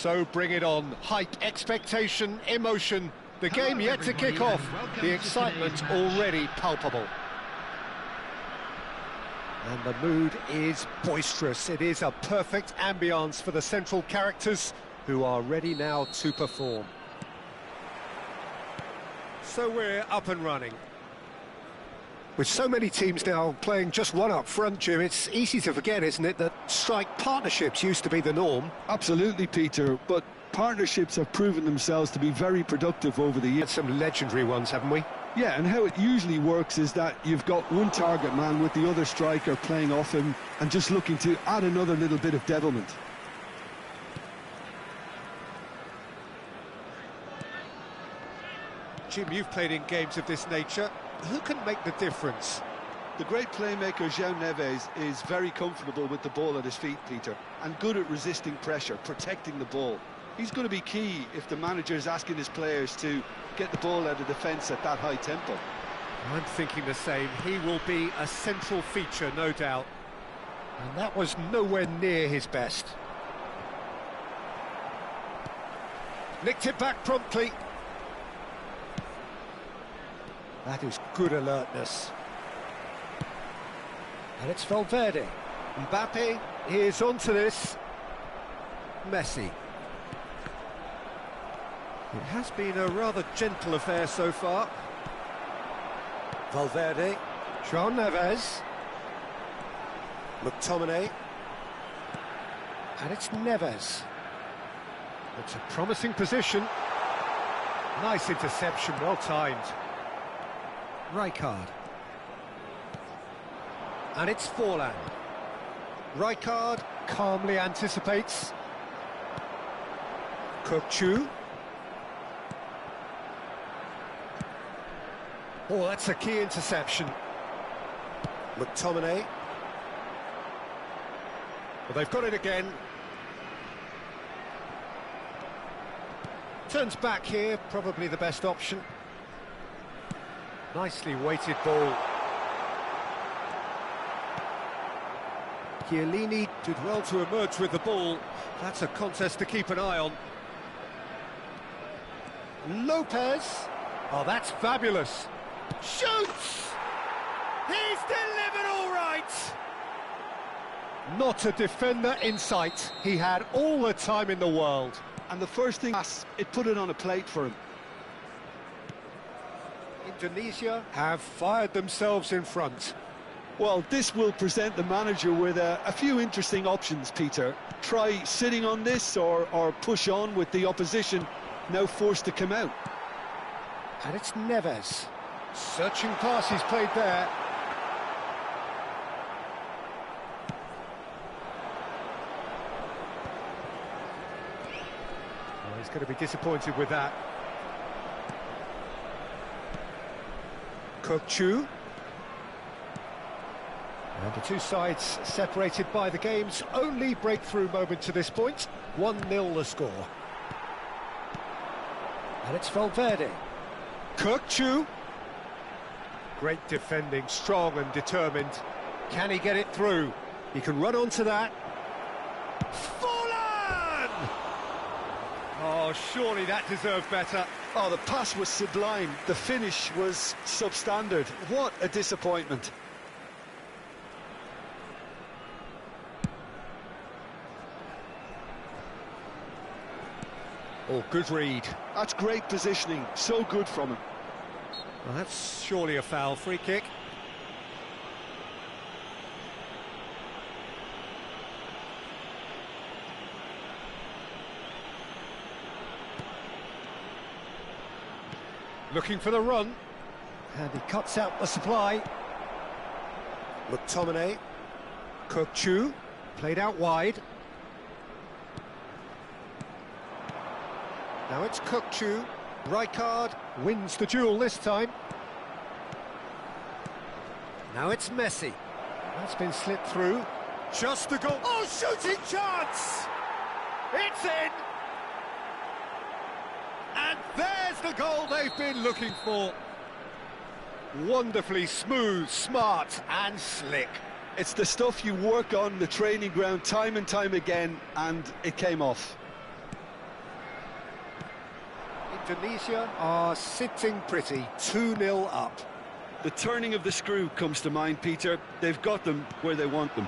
So bring it on. Hype, expectation, emotion. The game yet to kick off. The excitement already palpable. And the mood is boisterous. It is a perfect ambience for the central characters who are ready now to perform. So we're up and running. With so many teams now playing just one up front, Jim, it's easy to forget, isn't it, that strike partnerships used to be the norm. Absolutely, Peter, but partnerships have proven themselves to be very productive over the years. Some legendary ones, haven't we? Yeah, and how it usually works is that you've got one target man with the other striker playing off him and just looking to add another little bit of devilment. Jim, you've played in games of this nature. Who can make the difference? The great playmaker João Neves is very comfortable with the ball at his feet, Peter, and good at resisting pressure, protecting the ball. He's going to be key if the manager is asking his players to get the ball out of defence at that high tempo. I'm thinking the same. He will be a central feature, no doubt. And that was nowhere near his best. Nicked it back promptly. That is good alertness. And it's Valverde. Mbappe is onto this. Messi. It has been a rather gentle affair so far. Valverde. João Neves. McTominay. And it's Neves. It's a promising position. Nice interception, well timed. Rijkaard. And it's Forlan. Rijkaard calmly anticipates. Kokchu. Oh, that's a key interception. McTominay. Well, they've got it again. Turns back here, probably the best option. Nicely weighted ball. Chiellini did well to emerge with the ball. That's a contest to keep an eye on. Lopez. Oh, that's fabulous. Shoots! He's delivered all right! Not a defender in sight. He had all the time in the world. And the first thing, it put it on a plate for him. Indonesia have fired themselves in front. Well, this will present the manager with a few interesting options, Peter. Try sitting on this or push on with the opposition now forced to come out. And it's Neves. Searching pass he's played there. Well, he's going to be disappointed with that. Kokchu. And the two sides separated by the game's only breakthrough moment to this point. 1-0 the score. And it's Valverde. Kokchu. Great defending, strong and determined. Can he get it through? He can run onto that. Forlan! Oh, surely that deserved better. Oh, the pass was sublime. The finish was substandard. What a disappointment. Oh, good read. That's great positioning. So good from him. Well, that's surely a foul. Free kick. Looking for the run. And he cuts out the supply. McTominay. Kokchu. Played out wide. Now it's Kokchu. Rijkaard wins the duel this time. Now it's Messi. That's been slipped through. Just the goal. Oh, shooting chance! It's in! And there's the goal they've been looking for. Wonderfully smooth, smart and slick. It's the stuff you work on the training ground time and time again, and it came off. Indonesia are sitting pretty, 2-0 up. The turning of the screw comes to mind, Peter. They've got them where they want them.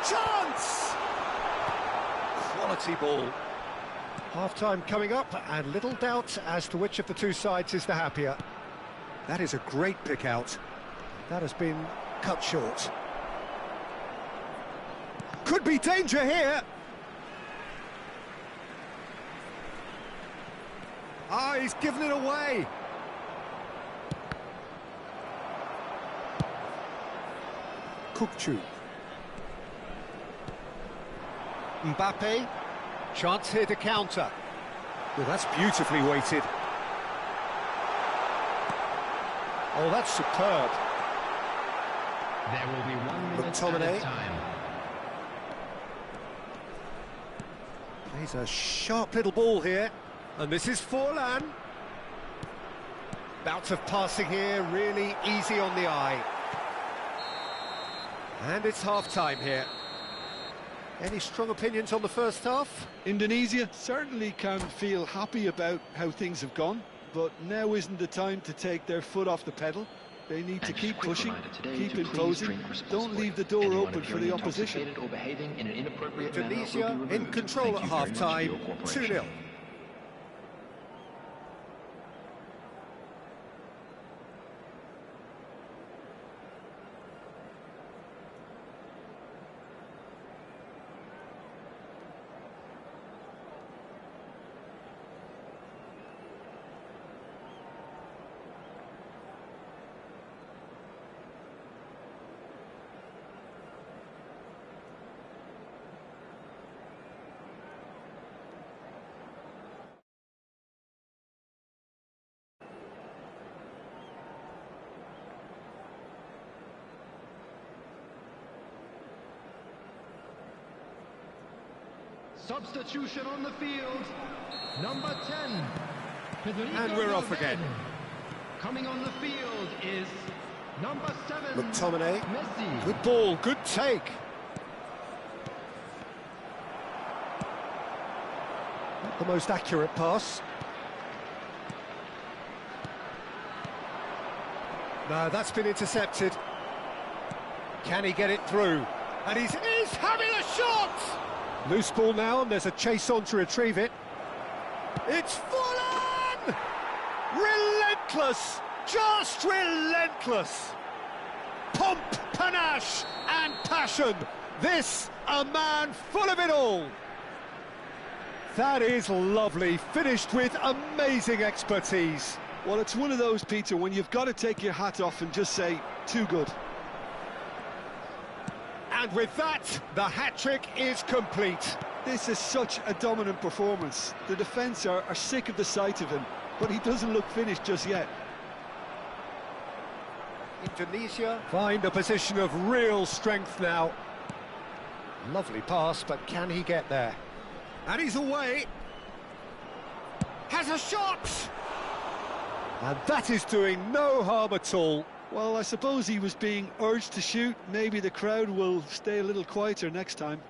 Chance! Quality ball. Half-time coming up, and little doubt as to which of the two sides is the happier. That is a great pick-out. That has been cut short. Could be danger here. Ah, he's given it away. Kukçu. Mbappe. Chance here to counter. Well, that's beautifully weighted. Oh, that's superb. There will be 1 minute added time. Plays a sharp little ball here. And this is Forlan. Bout of passing here, really easy on the eye. And it's half-time here. Any strong opinions on the first half? Indonesia certainly can feel happy about how things have gone, but now isn't the time to take their foot off the pedal. They need to keep pushing, keep imposing, don't leave the door open for the opposition. Indonesia in control at half-time, 2-0. Substitution on the field. Number 10. And we're off again. Coming on the field is number 7. McTominay. Messi. Good ball, good take. Not the most accurate pass. No, that's been intercepted. Can he get it through? And he's having a shot! Loose ball now, and there's a chase on to retrieve it. It's Forlan! Relentless! Just relentless! Pomp, panache, and passion. This, a man full of it all. That is lovely, finished with amazing expertise. Well, it's one of those, Peter, when you've got to take your hat off and just say, too good. And with that, the hat-trick is complete. This is such a dominant performance. The defence are sick of the sight of him, but he doesn't look finished just yet. Indonesia find a position of real strength now. Lovely pass, but can he get there? And he's away. Has a shot! And that is doing no harm at all. Well, I suppose he was being urged to shoot. Maybe the crowd will stay a little quieter next time.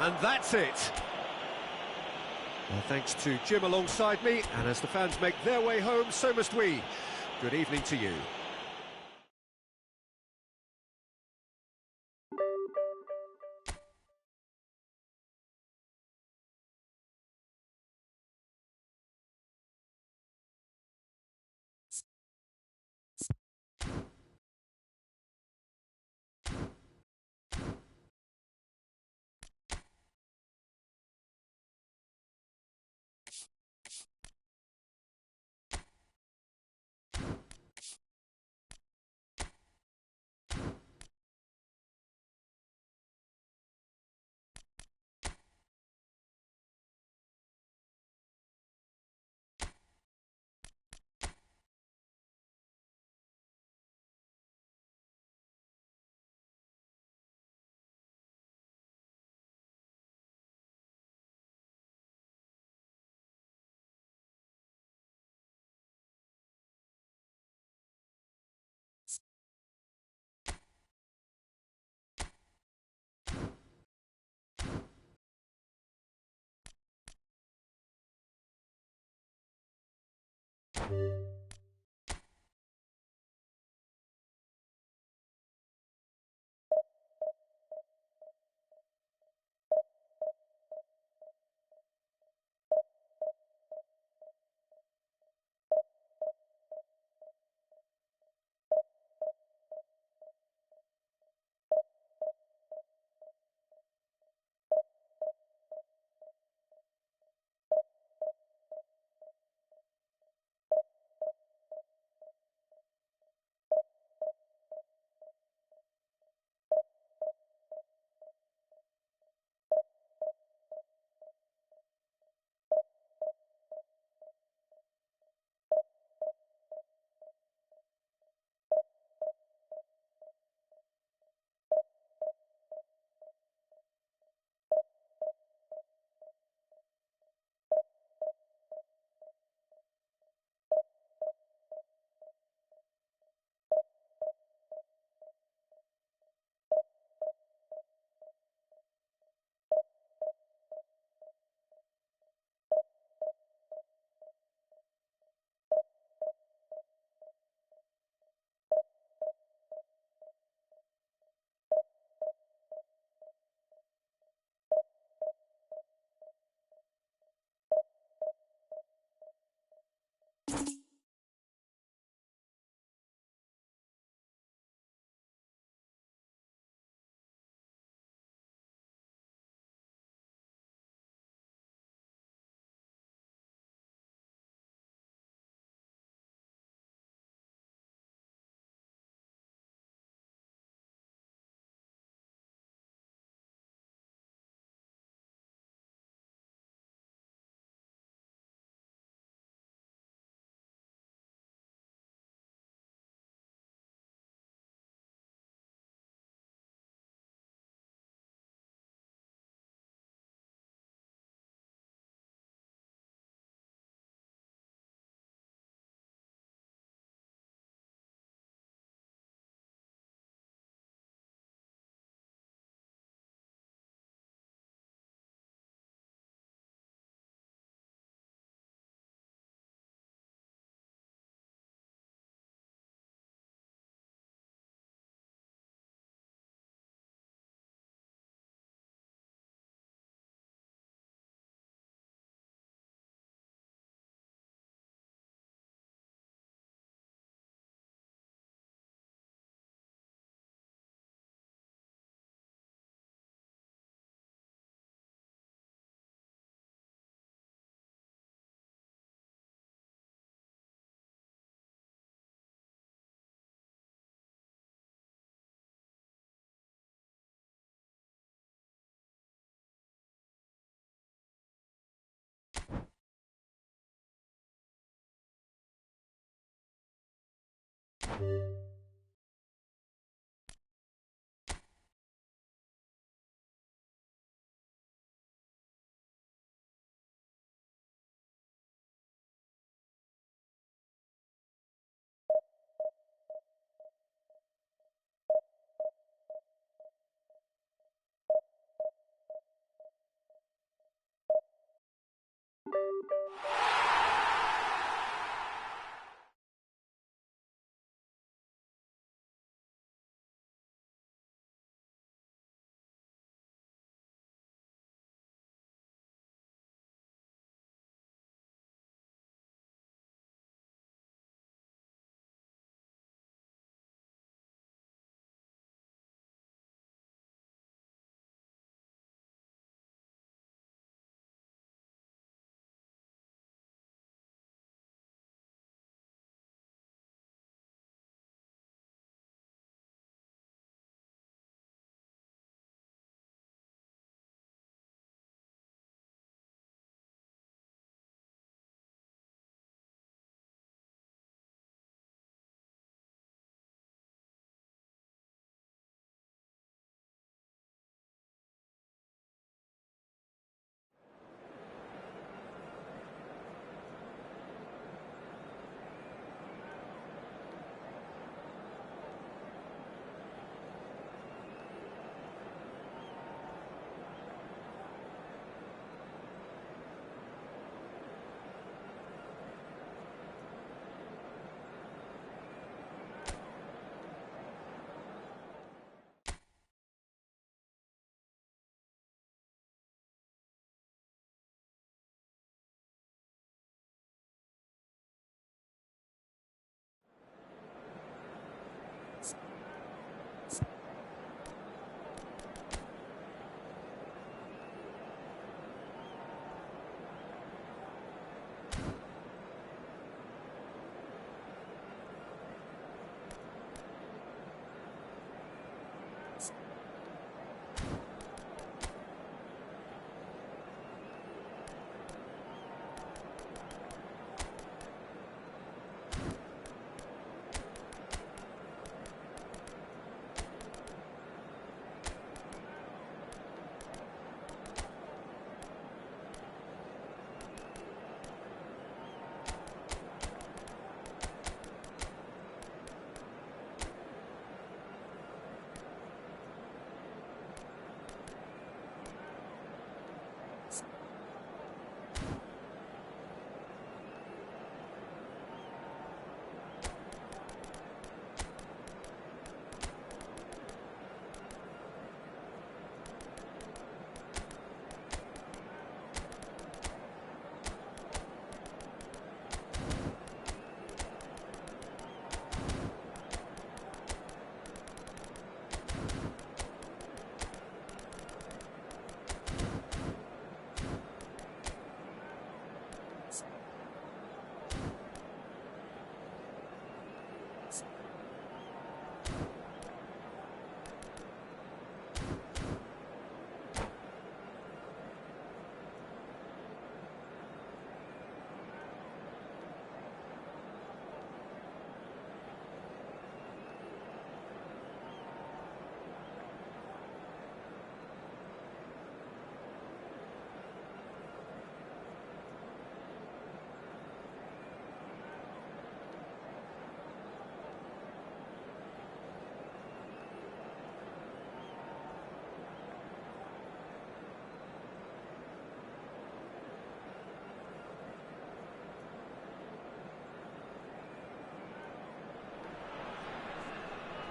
And that's it. Well, thanks to Jim alongside me, and as the fans make their way home, so must we. Good evening to you.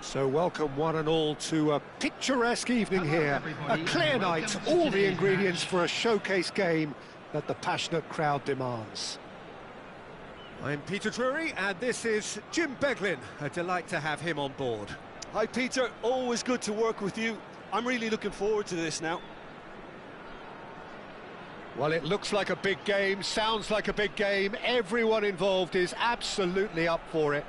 So welcome one and all to a picturesque evening here. A clear night, all the ingredients for a showcase game that the passionate crowd demands. I'm Peter Drury, and this is Jim Beglin. A delight to have him on board. Hi, Peter. Always good to work with you. I'm really looking forward to this now. Well, it looks like a big game, sounds like a big game. Everyone involved is absolutely up for it.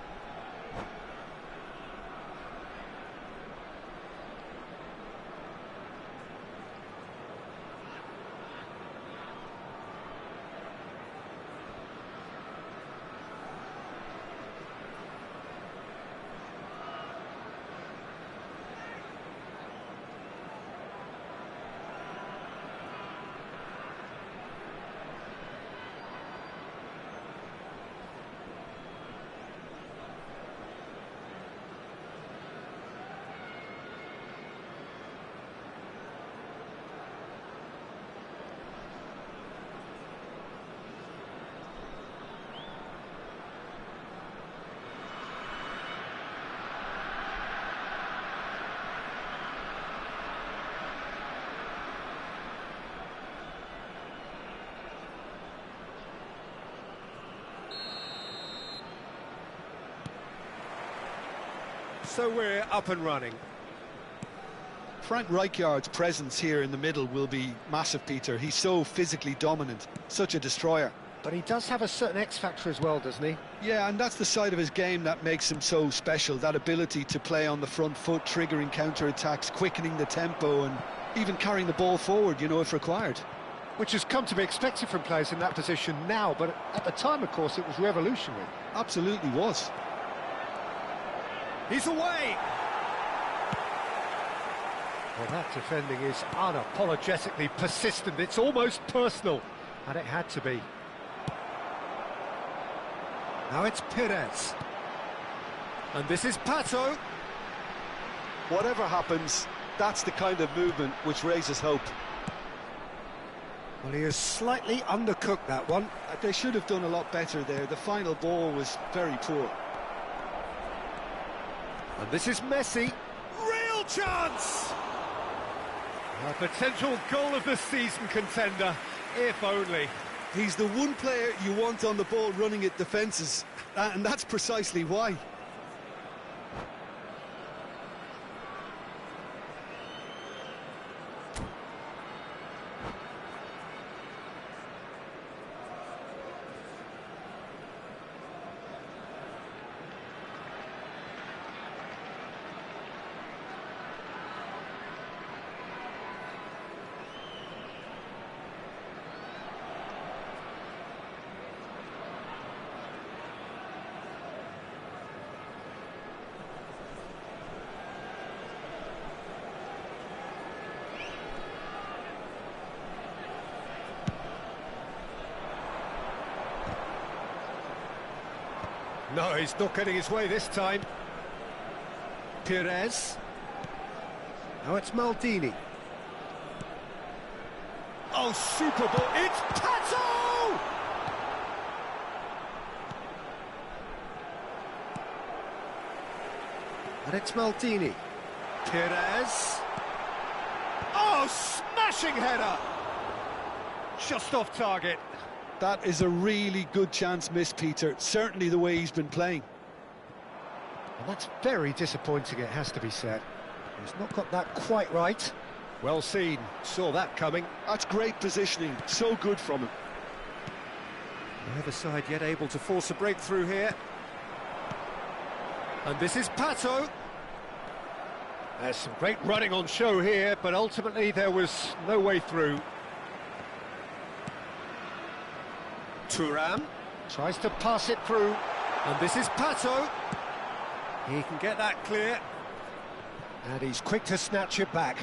So we're up and running. Frank Rijkaard's presence here in the middle will be massive, Peter. He's so physically dominant, such a destroyer. But he does have a certain X-factor as well, doesn't he? Yeah, and that's the side of his game that makes him so special, that ability to play on the front foot, triggering counter-attacks, quickening the tempo, and even carrying the ball forward, you know, if required. Which has come to be expected from players in that position now, but at the time, of course, it was revolutionary. Absolutely was. He's away! Well, that defending is unapologetically persistent. It's almost personal, and it had to be. Now it's Perez. And this is Pato. Whatever happens, that's the kind of movement which raises hope. Well, he has slightly undercooked that one. They should have done a lot better there. The final ball was very poor. And this is Messi. Real chance! A potential goal of the season contender, if only. He's the one player you want on the ball running at defences, and that's precisely why. No, he's not getting his way this time. Perez. Now it's Maldini. Oh, super ball. It's Pato! And it's Maldini. Perez. Oh, smashing header! Just off target. That is a really good chance missed, Peter. Certainly the way he's been playing. And that's very disappointing, it has to be said. He's not got that quite right. Well seen, saw that coming. That's great positioning, so good from him. Neither side yet able to force a breakthrough here. And this is Pato. There's some great running on show here, but ultimately there was no way through. Thuram tries to pass it through, and this is Pato. He can get that clear, and he's quick to snatch it back.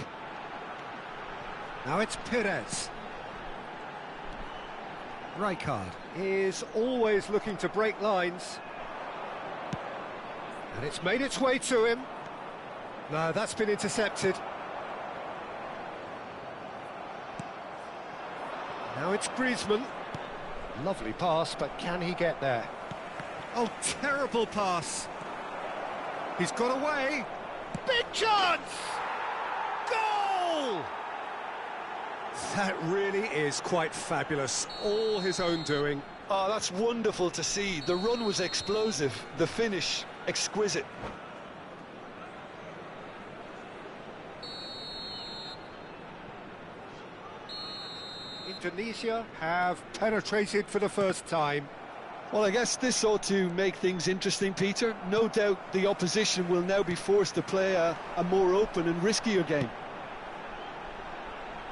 Now it's Perez. Rijkaard is always looking to break lines, and it's made its way to him. No, that's been intercepted. Now it's Griezmann. Lovely pass, but can he get there? Oh, terrible pass. He's got away. Big chance! Goal! That really is quite fabulous. All his own doing. Oh, that's wonderful to see. The run was explosive, the finish exquisite. Indonesia have penetrated for the first time. Well, I guess this ought to make things interesting, Peter. No doubt the opposition will now be forced to play a more open and riskier game.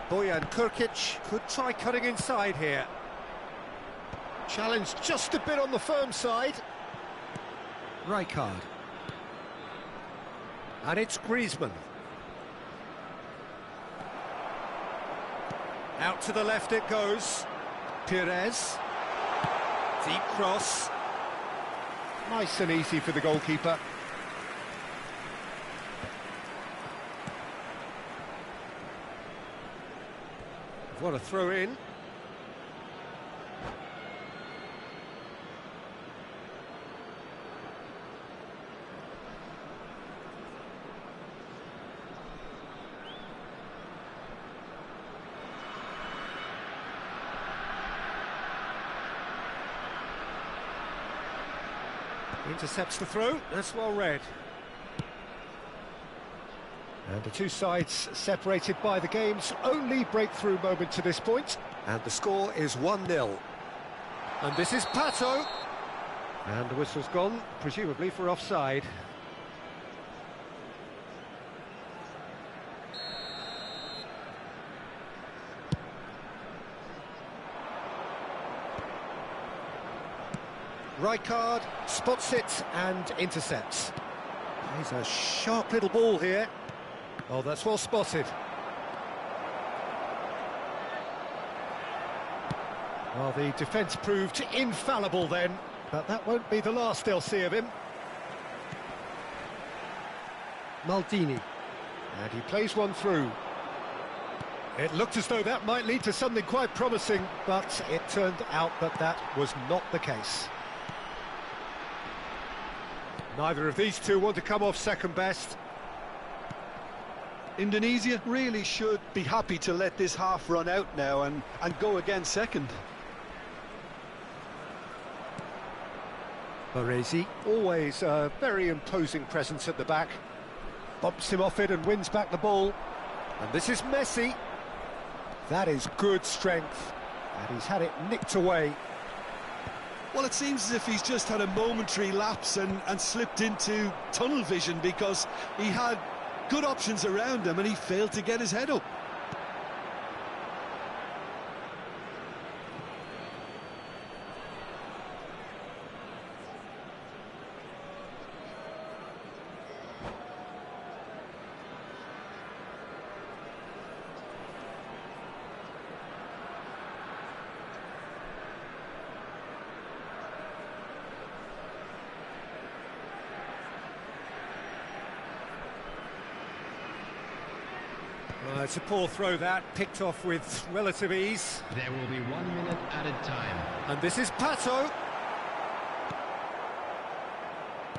Bojan Krkić could try cutting inside here. Challenge just a bit on the firm side. Rijkaard. And it's Griezmann. Out to the left it goes. Pires. Deep cross. Nice and easy for the goalkeeper. What a throw in. Intercepts the throw, that's well read. And the two sides separated by the game's only breakthrough moment to this point. And the score is 1-0. And this is Pato. And the whistle's gone, presumably for offside. Rijkaard spots it and intercepts. He's a sharp little ball here. Oh, that's well spotted. Well, the defence proved infallible then, but that won't be the last they'll see of him. Maldini. And he plays one through. It looked as though that might lead to something quite promising, but it turned out that that was not the case. Neither of these two want to come off second best. Indonesia really should be happy to let this half run out now and go again second. Baresi, always a very imposing presence at the back. Bumps him off it and wins back the ball. And this is Messi. That is good strength. And he's had it nicked away. Well, it seems as if he's just had a momentary lapse and slipped into tunnel vision, because he had good options around him and he failed to get his head up. It's a poor throw that, picked off with relative ease. There will be 1 minute added time. And this is Pato.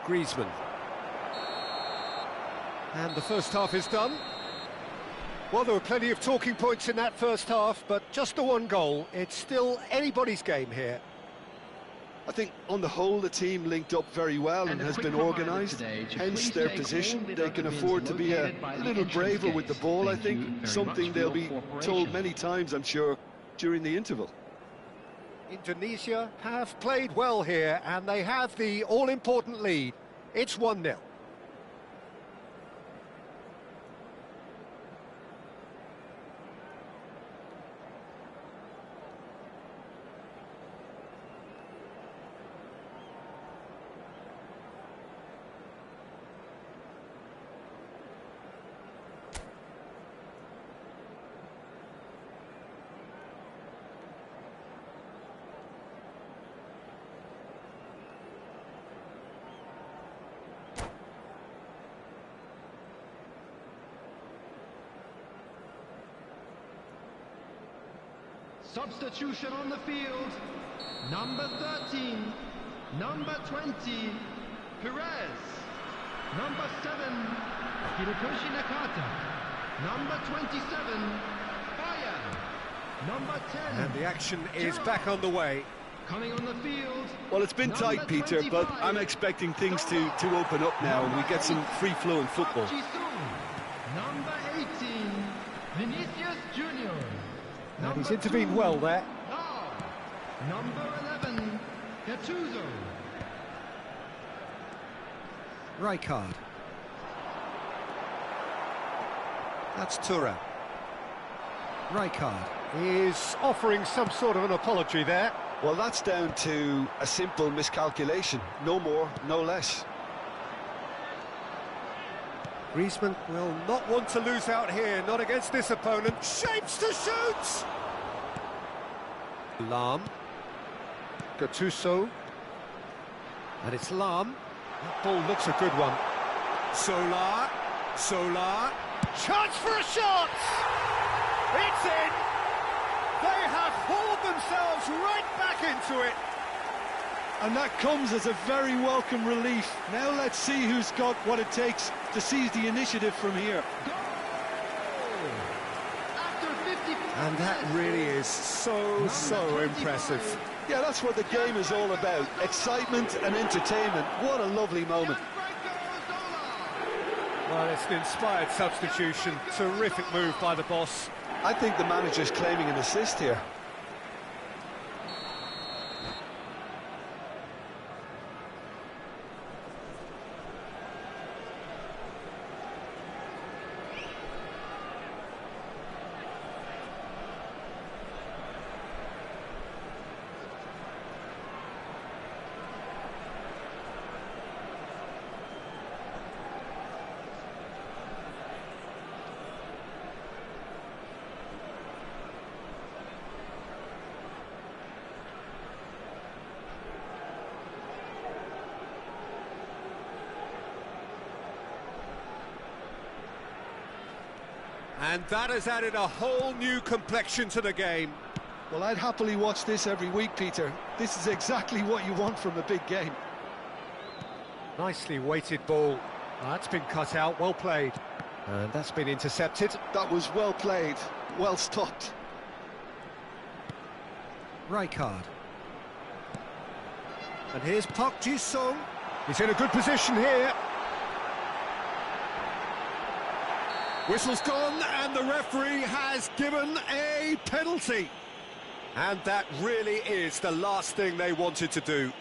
Griezmann. And the first half is done. Well, there were plenty of talking points in that first half, but just the one goal. It's still anybody's game here. I think on the whole the team linked up very well and has been organised, hence their position. They can afford to be a little braver with the ball, I think, something they'll be told many times, I'm sure, during the interval. Indonesia have played well here, and they have the all-important lead. It's 1-0. Substitution on the field. Number 13, number 20, Perez. Number 7, Hirotoshi Nakata. Number 27, Bayern. Number 10. And the action is back on the way. Coming on the field. Well, it's been tight, Peter, but I'm expecting things to open up now and we get some free-flowing football. Number 18, Vinicius Junior. And he's intervened well there. Number 11, Gattuso. Rijkaard. That's Tura. Rijkaard is offering some sort of an apology there. Well, that's down to a simple miscalculation. No more, no less. Griezmann will not want to lose out here, not against this opponent. Shapes to shoot! Lahm. Gattuso. And it's Lahm. That ball looks a good one. Solar. Chance for a shot! It's in! They have hauled themselves right back into it. And that comes as a very welcome relief. Now let's see who's got what it takes to seize the initiative from here. And that really is so impressive. Yeah, that's what the game is all about. Excitement and entertainment. What a lovely moment. Well, it's an inspired substitution. Terrific move by the boss. I think the manager's claiming an assist here. And that has added a whole new complexion to the game. Well, I'd happily watch this every week, Peter. This is exactly what you want from a big game. Nicely weighted ball. That's been cut out, well played. And that's been intercepted. That was well played, well stopped. Rijkaard. And here's Park Ji-sung. He's in a good position here. Whistle's gone, and the referee has given a penalty. And that really is the last thing they wanted to do.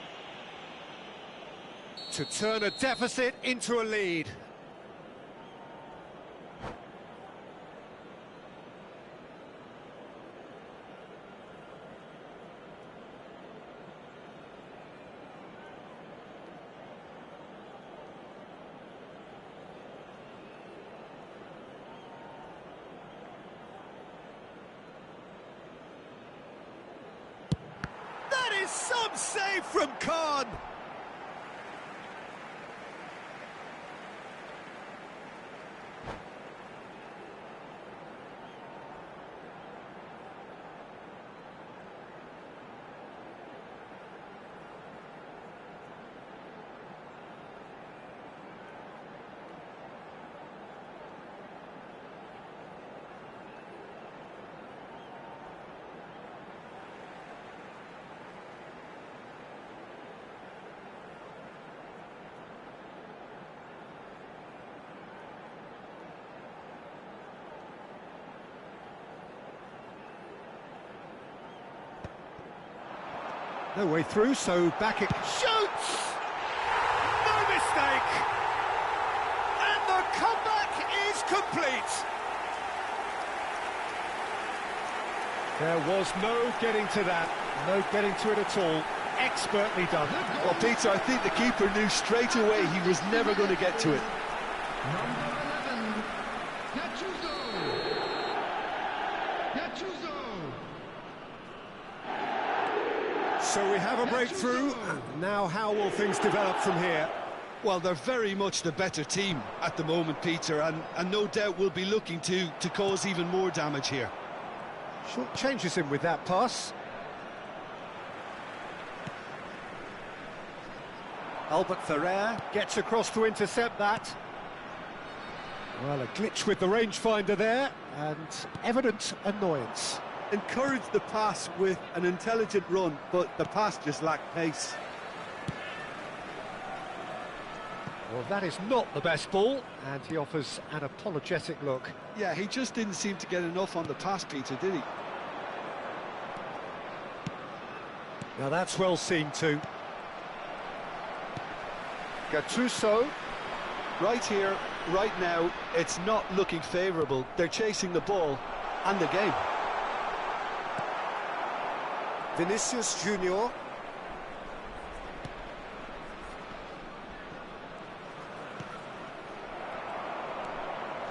To turn a deficit into a lead. Some save from Khan. No way through, so back it shoots! No mistake! And the comeback is complete! There was no getting to that, no getting to it at all. Expertly done. Well, Peter, I think the keeper knew straight away he was never going to get to it. Number 11, Gattuso. So we have a breakthrough. Now how will things develop from here? Well, they're very much the better team at the moment, Peter, and no doubt will be looking to cause even more damage here. Short changes him with that pass. Albert Ferrer gets across to intercept that. Well, a glitch with the rangefinder there, and evident annoyance. Encouraged the pass with an intelligent run, but the pass just lacked pace. Well, that is not the best ball, and he offers an apologetic look. Yeah, he just didn't seem to get enough on the pass, Peter, did he? Now that's well seen too. Gattuso. Right here, right now, it's not looking favourable. They're chasing the ball and the game. Vinicius Junior.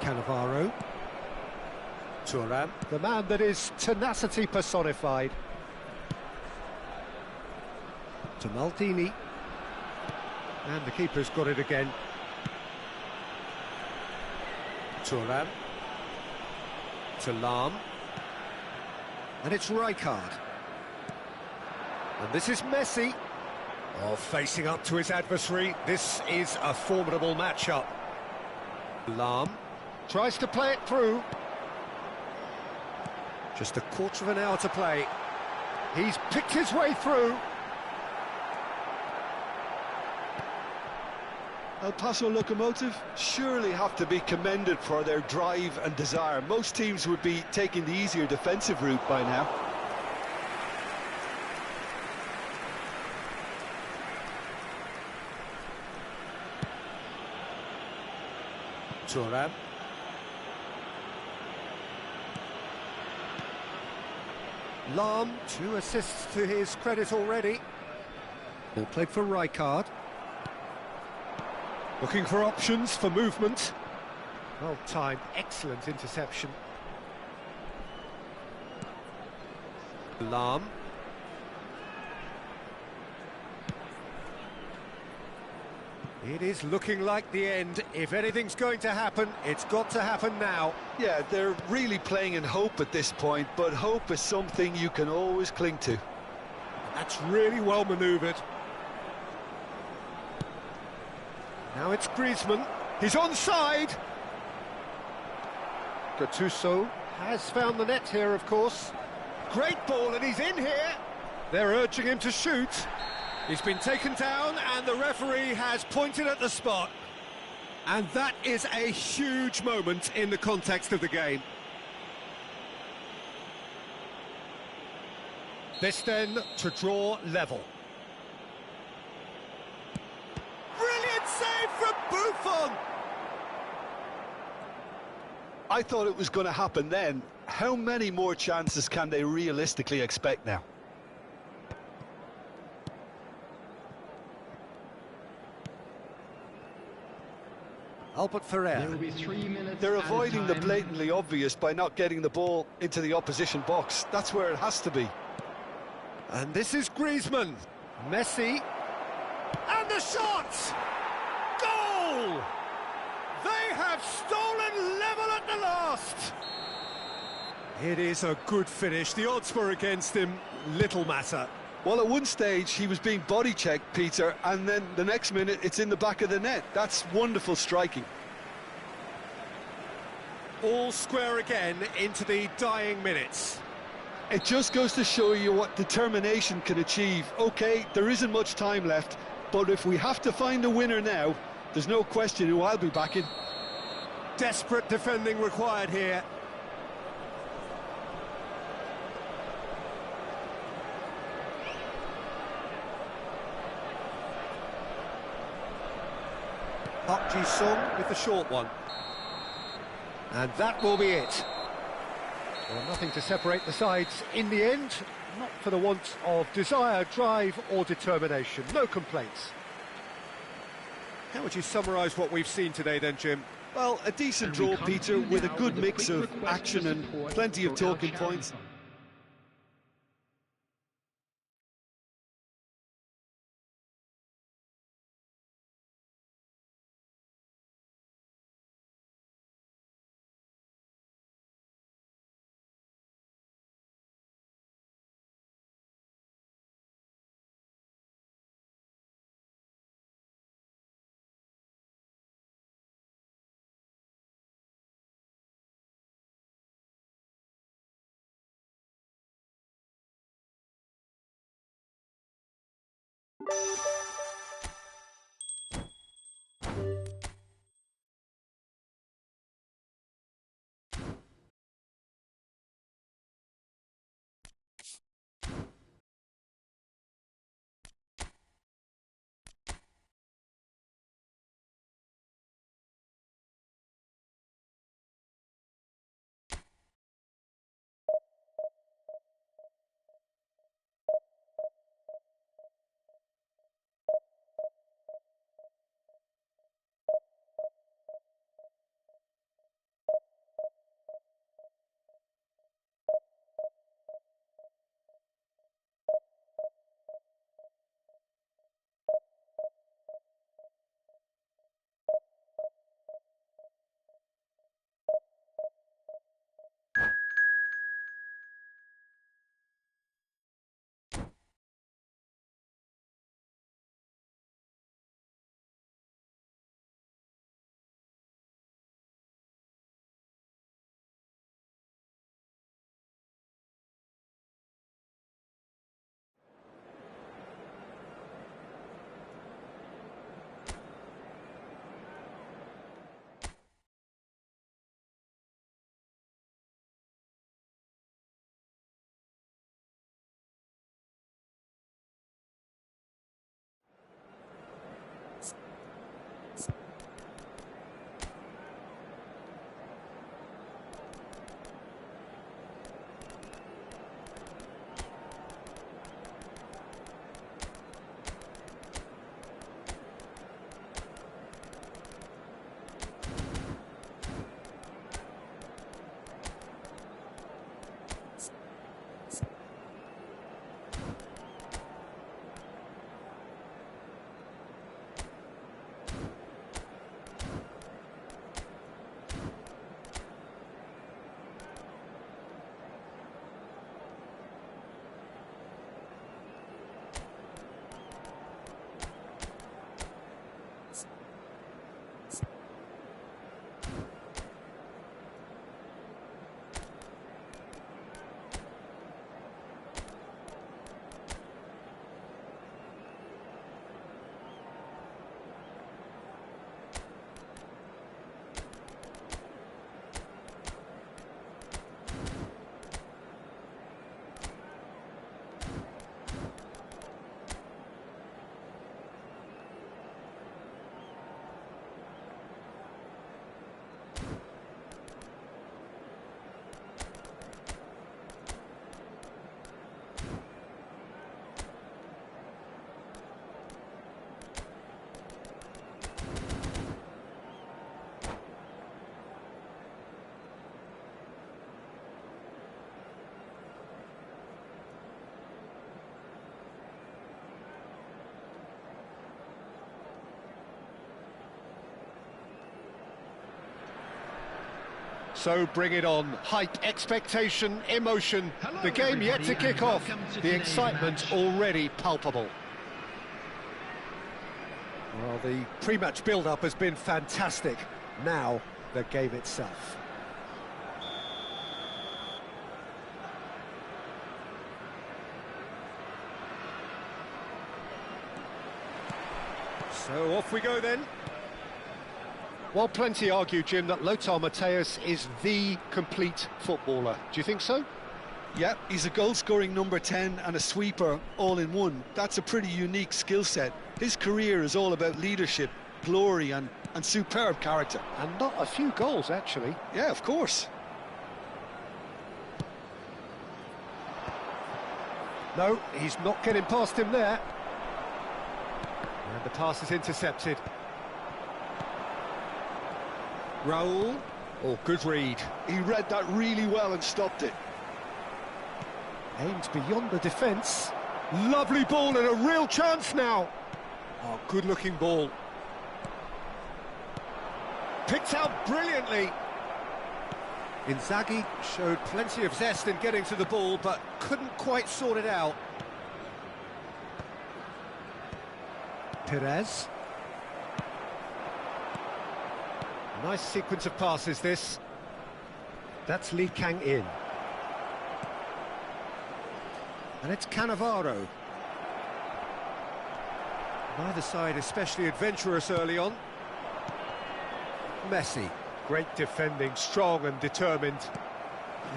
Cannavaro. Thuram, the man that is tenacity personified. To Maldini. And the keeper's got it again. Thuram. To Lahm. And it's Rijkaard. And this is Messi. Oh, facing up to his adversary. This is a formidable matchup. Lahm tries to play it through. Just a quarter of an hour to play. He's picked his way through. El Paso Locomotive surely have to be commended for their drive and desire. Most teams would be taking the easier defensive route by now. Thuram. Lahm, 2 assists to his credit already. Ball played for Rijkaard. Looking for options for movement. Well timed, excellent interception. Lahm. It is looking like the end. If anything's going to happen, it's got to happen now. Yeah, they're really playing in hope at this point, but hope is something you can always cling to. That's really well manoeuvred. Now it's Griezmann. He's onside. Gattuso has found the net here, of course. Great ball, and he's in here. They're urging him to shoot. He's been taken down, and the referee has pointed at the spot. And that is a huge moment in the context of the game. This then to draw level. Brilliant save from Buffon! I thought it was going to happen then. How many more chances can they realistically expect now? Albert Ferrer. There will be 3 minutes. They're at a avoiding the time. blatantly obvious by not getting the ball into the opposition box. That's where it has to be. And this is Griezmann. Messi. And the shot! Goal! They have stolen level at the last! It is a good finish. The odds were against him. Little matter. Well, at one stage, he was being body-checked, Peter, and then the next minute, it's in the back of the net. That's wonderful striking. All square again into the dying minutes. It just goes to show you what determination can achieve. OK, there isn't much time left, but if we have to find a winner now, there's no question who I'll be backing. Desperate defending required here. Park Ji-sung with the short one. And that will be it. Well, nothing to separate the sides in the end, not for the want of desire, drive or determination. No complaints. How would you summarise what we've seen today then, Jim? Well, a decent draw, Peter, with a good mix of action and plenty of talking points. So bring it on. Hype, expectation, emotion. Hello, the game yet to everybody, kick and off. welcome to The today's excitement match. already palpable. Well, the pre-match build-up has been fantastic. Now, the game itself. So off we go then. While plenty argue, Jim, that Lothar Matthäus is the complete footballer. Do you think so? Yeah, he's a goal-scoring number 10 and a sweeper all in one. That's a pretty unique skill set. His career is all about leadership, glory and superb character. And not a few goals, actually. Yeah, of course. No, he's not getting past him there. And the pass is intercepted. Raul. Oh, good read. He read that really well and stopped it. Aimed beyond the defence. Lovely ball and a real chance now. Oh, good-looking ball. Picked out brilliantly. Inzaghi showed plenty of zest in getting to the ball, but couldn't quite sort it out. Perez. Nice sequence of passes, this. That's Lee Kang-in. And it's Cannavaro. Neither side especially adventurous early on. Messi. Great defending, strong and determined.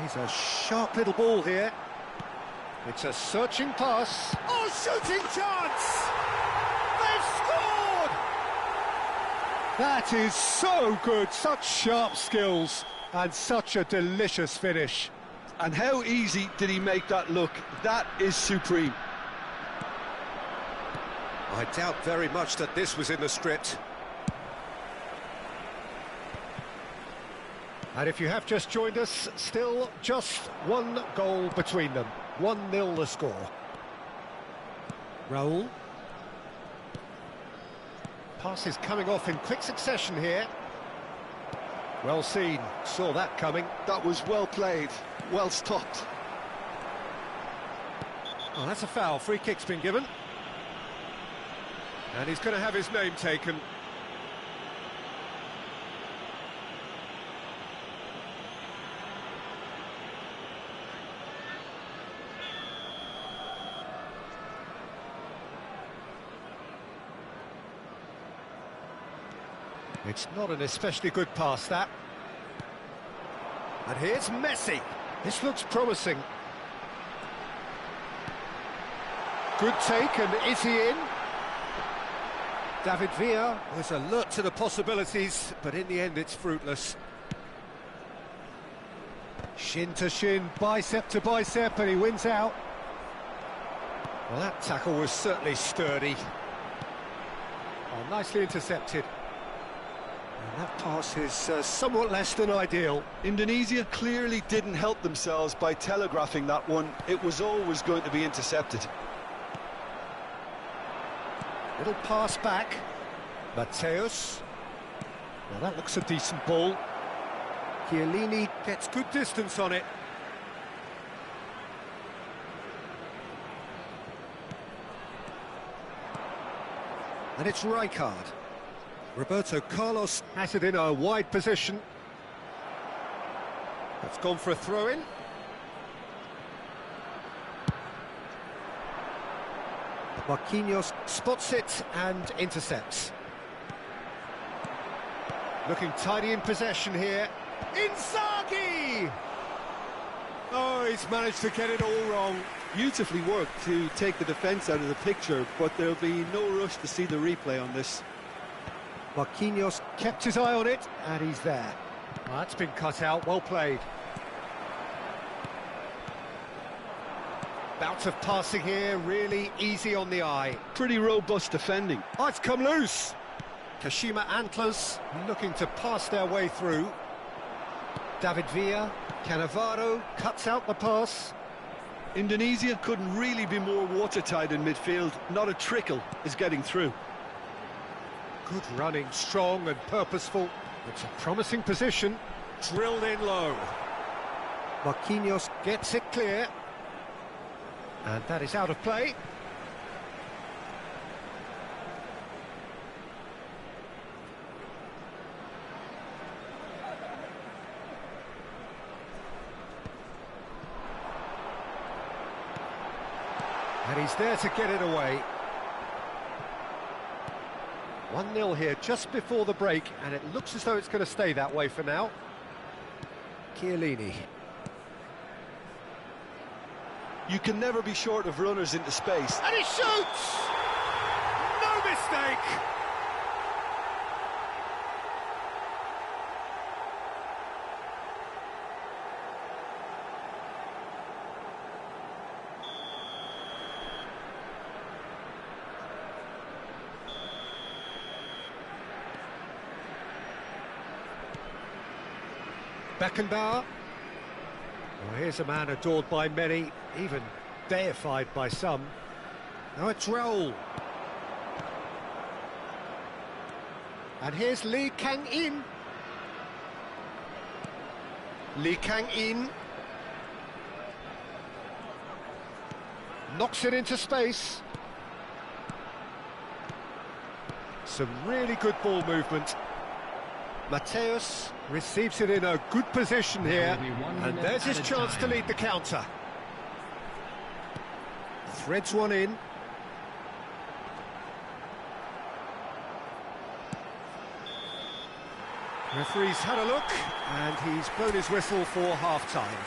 He's a sharp little ball here. It's a searching pass. Oh, shooting chance! They've scored! That is so good, such sharp skills and such a delicious finish. And how easy did he make that look? That is supreme. I doubt very much that this was in the script. And if you have just joined us, still just one goal between them. 1-0 the score. Raul. Pass is coming off in quick succession here. Well seen, saw that coming. That was well played, well stopped. Oh, that's a foul, free kick's been given. And he's going to have his name taken. It's not an especially good pass, that. And here's Messi. This looks promising. Good take, and is he in? David Villa was alert to the possibilities, but in the end it's fruitless. Shin to shin, bicep to bicep, and he wins out. Well, that tackle was certainly sturdy. Oh, nicely intercepted. And that pass is somewhat less than ideal. Indonesia clearly didn't help themselves by telegraphing that one. It was always going to be intercepted. Little pass back. Mateus. Well, that looks a decent ball. Chiellini gets good distance on it. And it's Rijkaard. Roberto Carlos has it in a wide position. That's gone for a throw-in. Marquinhos spots it and intercepts. Looking tidy in possession here. Inzaghi! Oh, he's managed to get it all wrong. Beautifully worked to take the defence out of the picture, but there'll be no rush to see the replay on this. Marquinhos kept his eye on it, and he's there. Well, that's been cut out, well played. Bout of passing here, really easy on the eye. Pretty robust defending. Oh, it's come loose. Kashima Antlers looking to pass their way through. David Villa, Cannavaro cuts out the pass. Indonesia couldn't really be more watertight in midfield. Not a trickle is getting through. Good running, strong and purposeful. It's a promising position. Drilled in low. Marquinhos gets it clear. And that is out of play. And he's there to get it away. 1-0 here just before the break, and it looks as though it's going to stay that way for now. Chiellini. You can never be short of runners into space. And he shoots! No mistake! Beckenbauer. Well, here's a man adored by many, even deified by some. Now it's Raul. And here's Lee Kang-in. Lee Kang-in. Knocks it into space. Some really good ball movement. Mateus receives it in a good position here, and there's his chance to lead the counter. Threads one in. Referee's had a look, and he's blown his whistle for half-time.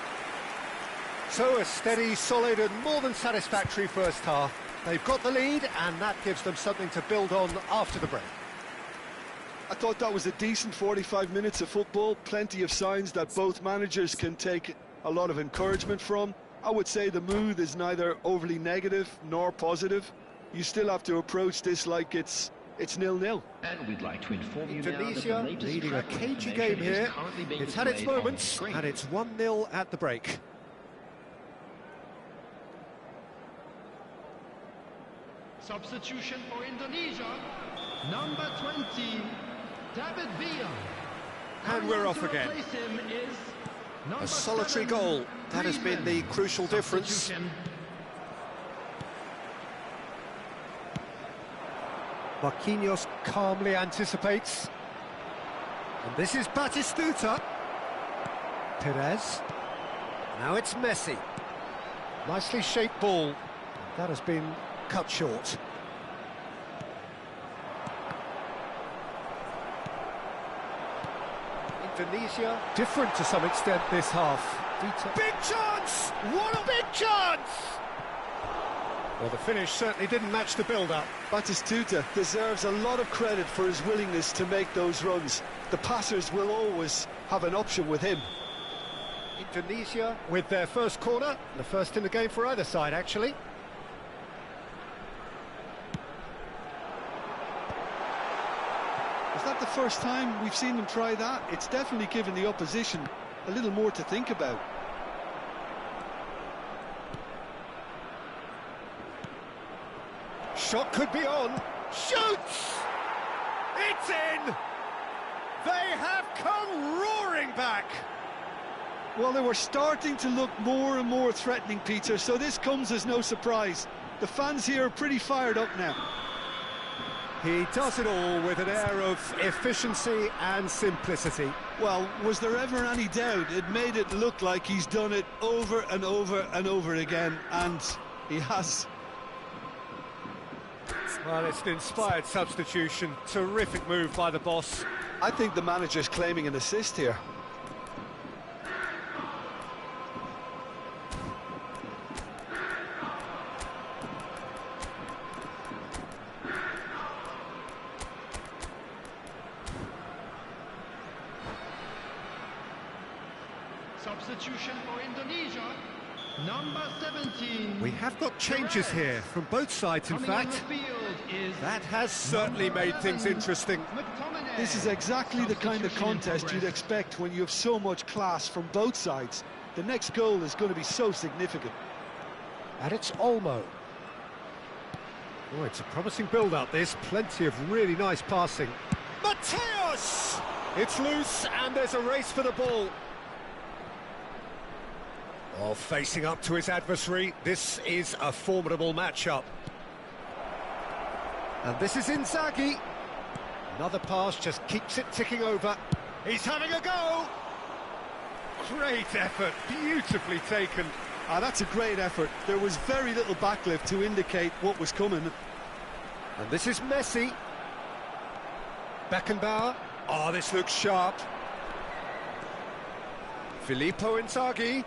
So a steady, solid and more than satisfactory first half. They've got the lead, and that gives them something to build on after the break. I thought that was a decent 45 minutes of football, plenty of signs that both managers can take a lot of encouragement from. I would say the mood is neither overly negative nor positive. You still have to approach this like it's 0-0. And we'd like to inform you Indonesia now that the latest leading a travel cagey information game is here. currently being It's had its displayed on moments, screen. and it's 1-0 at the break. Substitution for Indonesia, number 20, David Villa. And we're off again. A solitary goal. That has been the crucial difference. Marquinhos calmly anticipates. And this is Batistuta. Perez. Now it's Messi. Nicely shaped ball. That has been cut short. Indonesia, different to some extent this half. Big chance! What a big chance! Well, the finish certainly didn't match the build-up. Batistuta deserves a lot of credit for his willingness to make those runs. The passers will always have an option with him. Indonesia with their first corner, the first in the game for either side, actually. Is that the first time we've seen them try that? It's definitely given the opposition a little more to think about. Shot could be on. Shoots! It's in! They have come roaring back! Well, they were starting to look more and more threatening, Peter, so this comes as no surprise. The fans here are pretty fired up now. He does it all with an air of efficiency and simplicity. Well, was there ever any doubt? It made it look like he's done it over and over and over again, and he has. Well, it's an inspired substitution. Terrific move by the boss. I think the manager's claiming an assist here. Substitution for Indonesia, number 17. We have got changes here from both sides, in fact. That has certainly made things interesting. This is exactly the kind of contest you'd expect when you have so much class from both sides. The next goal is going to be so significant. And it's Olmo. Oh, it's a promising build-up, this. Plenty of really nice passing. Mateus! It's loose, and there's a race for the ball. Oh, facing up to his adversary, this is a formidable matchup. And this is Inzaghi. Another pass just keeps it ticking over. He's having a go! Great effort, beautifully taken. That's a great effort. There was very little backlift to indicate what was coming. And this is Messi. Beckenbauer. Oh, this looks sharp. Filippo Inzaghi.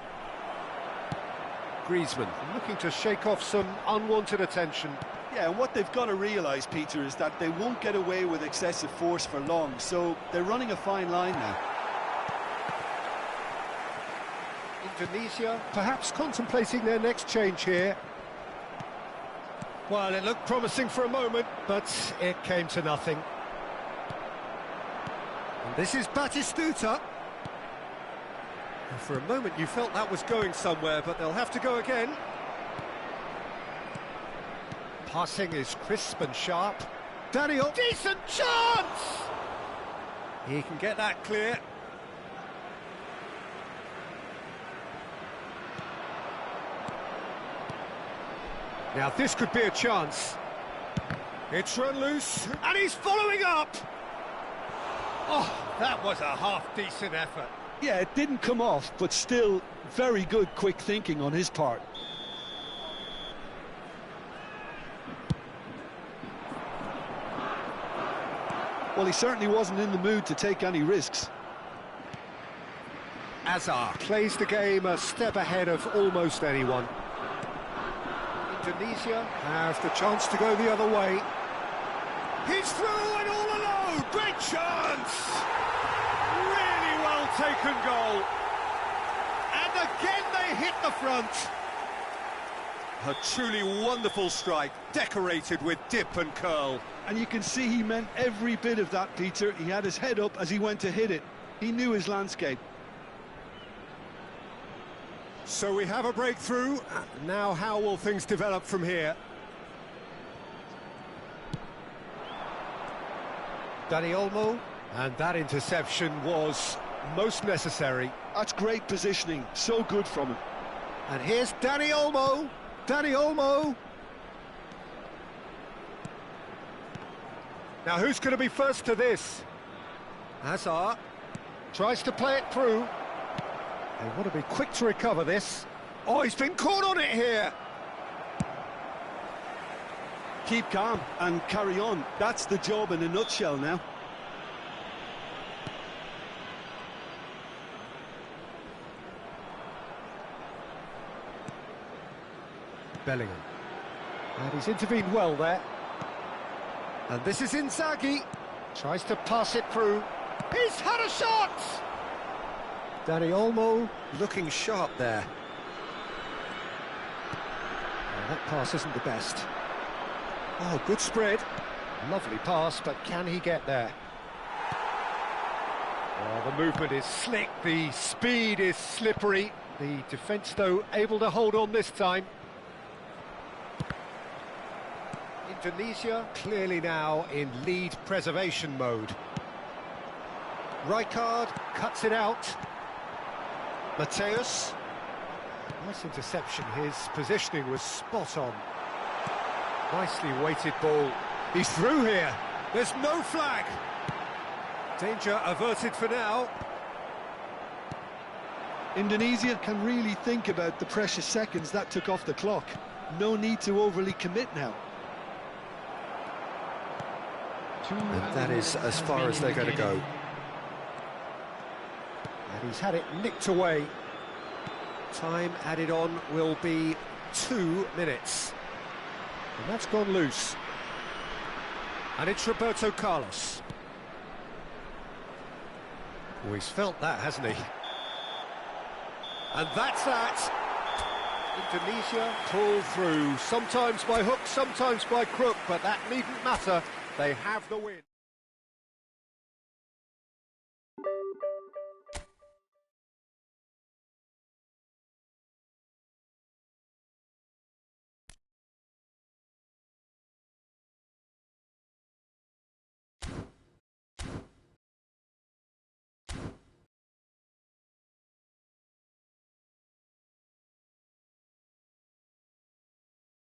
Griezmann looking to shake off some unwanted attention. Yeah, and what they've got to realise, Peter, is that they won't get away with excessive force for long, so they're running a fine line now. Indonesia perhaps contemplating their next change here. Well, it looked promising for a moment, but it came to nothing. And this is Batistuta. And for a moment you felt that was going somewhere, but they'll have to go again. Passing is crisp and sharp. Daniel, decent chance! He can get that clear. Now this could be a chance. It's run loose, and he's following up! Oh, that was a half-decent effort. Yeah, it didn't come off, but still very good quick thinking on his part. Well, he certainly wasn't in the mood to take any risks. Azar plays the game a step ahead of almost anyone. Indonesia have the chance to go the other way. He's through and all alone! Great chance! Really well taken goal. And again they hit the front. A truly wonderful strike, decorated with dip and curl. And you can see he meant every bit of that, Peter. He had his head up as he went to hit it. He knew his landscape. So we have a breakthrough. Now how will things develop from here? Dani Olmo, and that interception was most necessary. That's great positioning, so good from him. And here's Dani Olmo. Dani Olmo. Now who's going to be first to this? Hazard tries to play it through. They want to be quick to recover this. Oh, he's been caught on it here. Keep calm and carry on. That's the job in a nutshell now. Bellingham. And he's intervened well there. And this is Inzaghi. Tries to pass it through. He's had a shot! Dani Olmo looking sharp there. Oh, that pass isn't the best. Oh, good spread. Lovely pass, but can he get there? Oh, the movement is slick, the speed is slippery. The defence, though, able to hold on this time. Indonesia clearly now in lead preservation mode. Rijkaard cuts it out. Mateus. Nice interception, his positioning was spot on. Nicely weighted ball. He's through here. There's no flag. Danger averted for now. Indonesia can really think about the precious seconds that took off the clock. No need to overly commit now. And that is as far as they're going to go. And he's had it nicked away. Time added on will be 2 minutes. And that's gone loose. And it's Roberto Carlos. Oh, he's felt that, hasn't he? And that's that. Indonesia pull through, sometimes by hook, sometimes by crook, but that needn't matter. They have the win.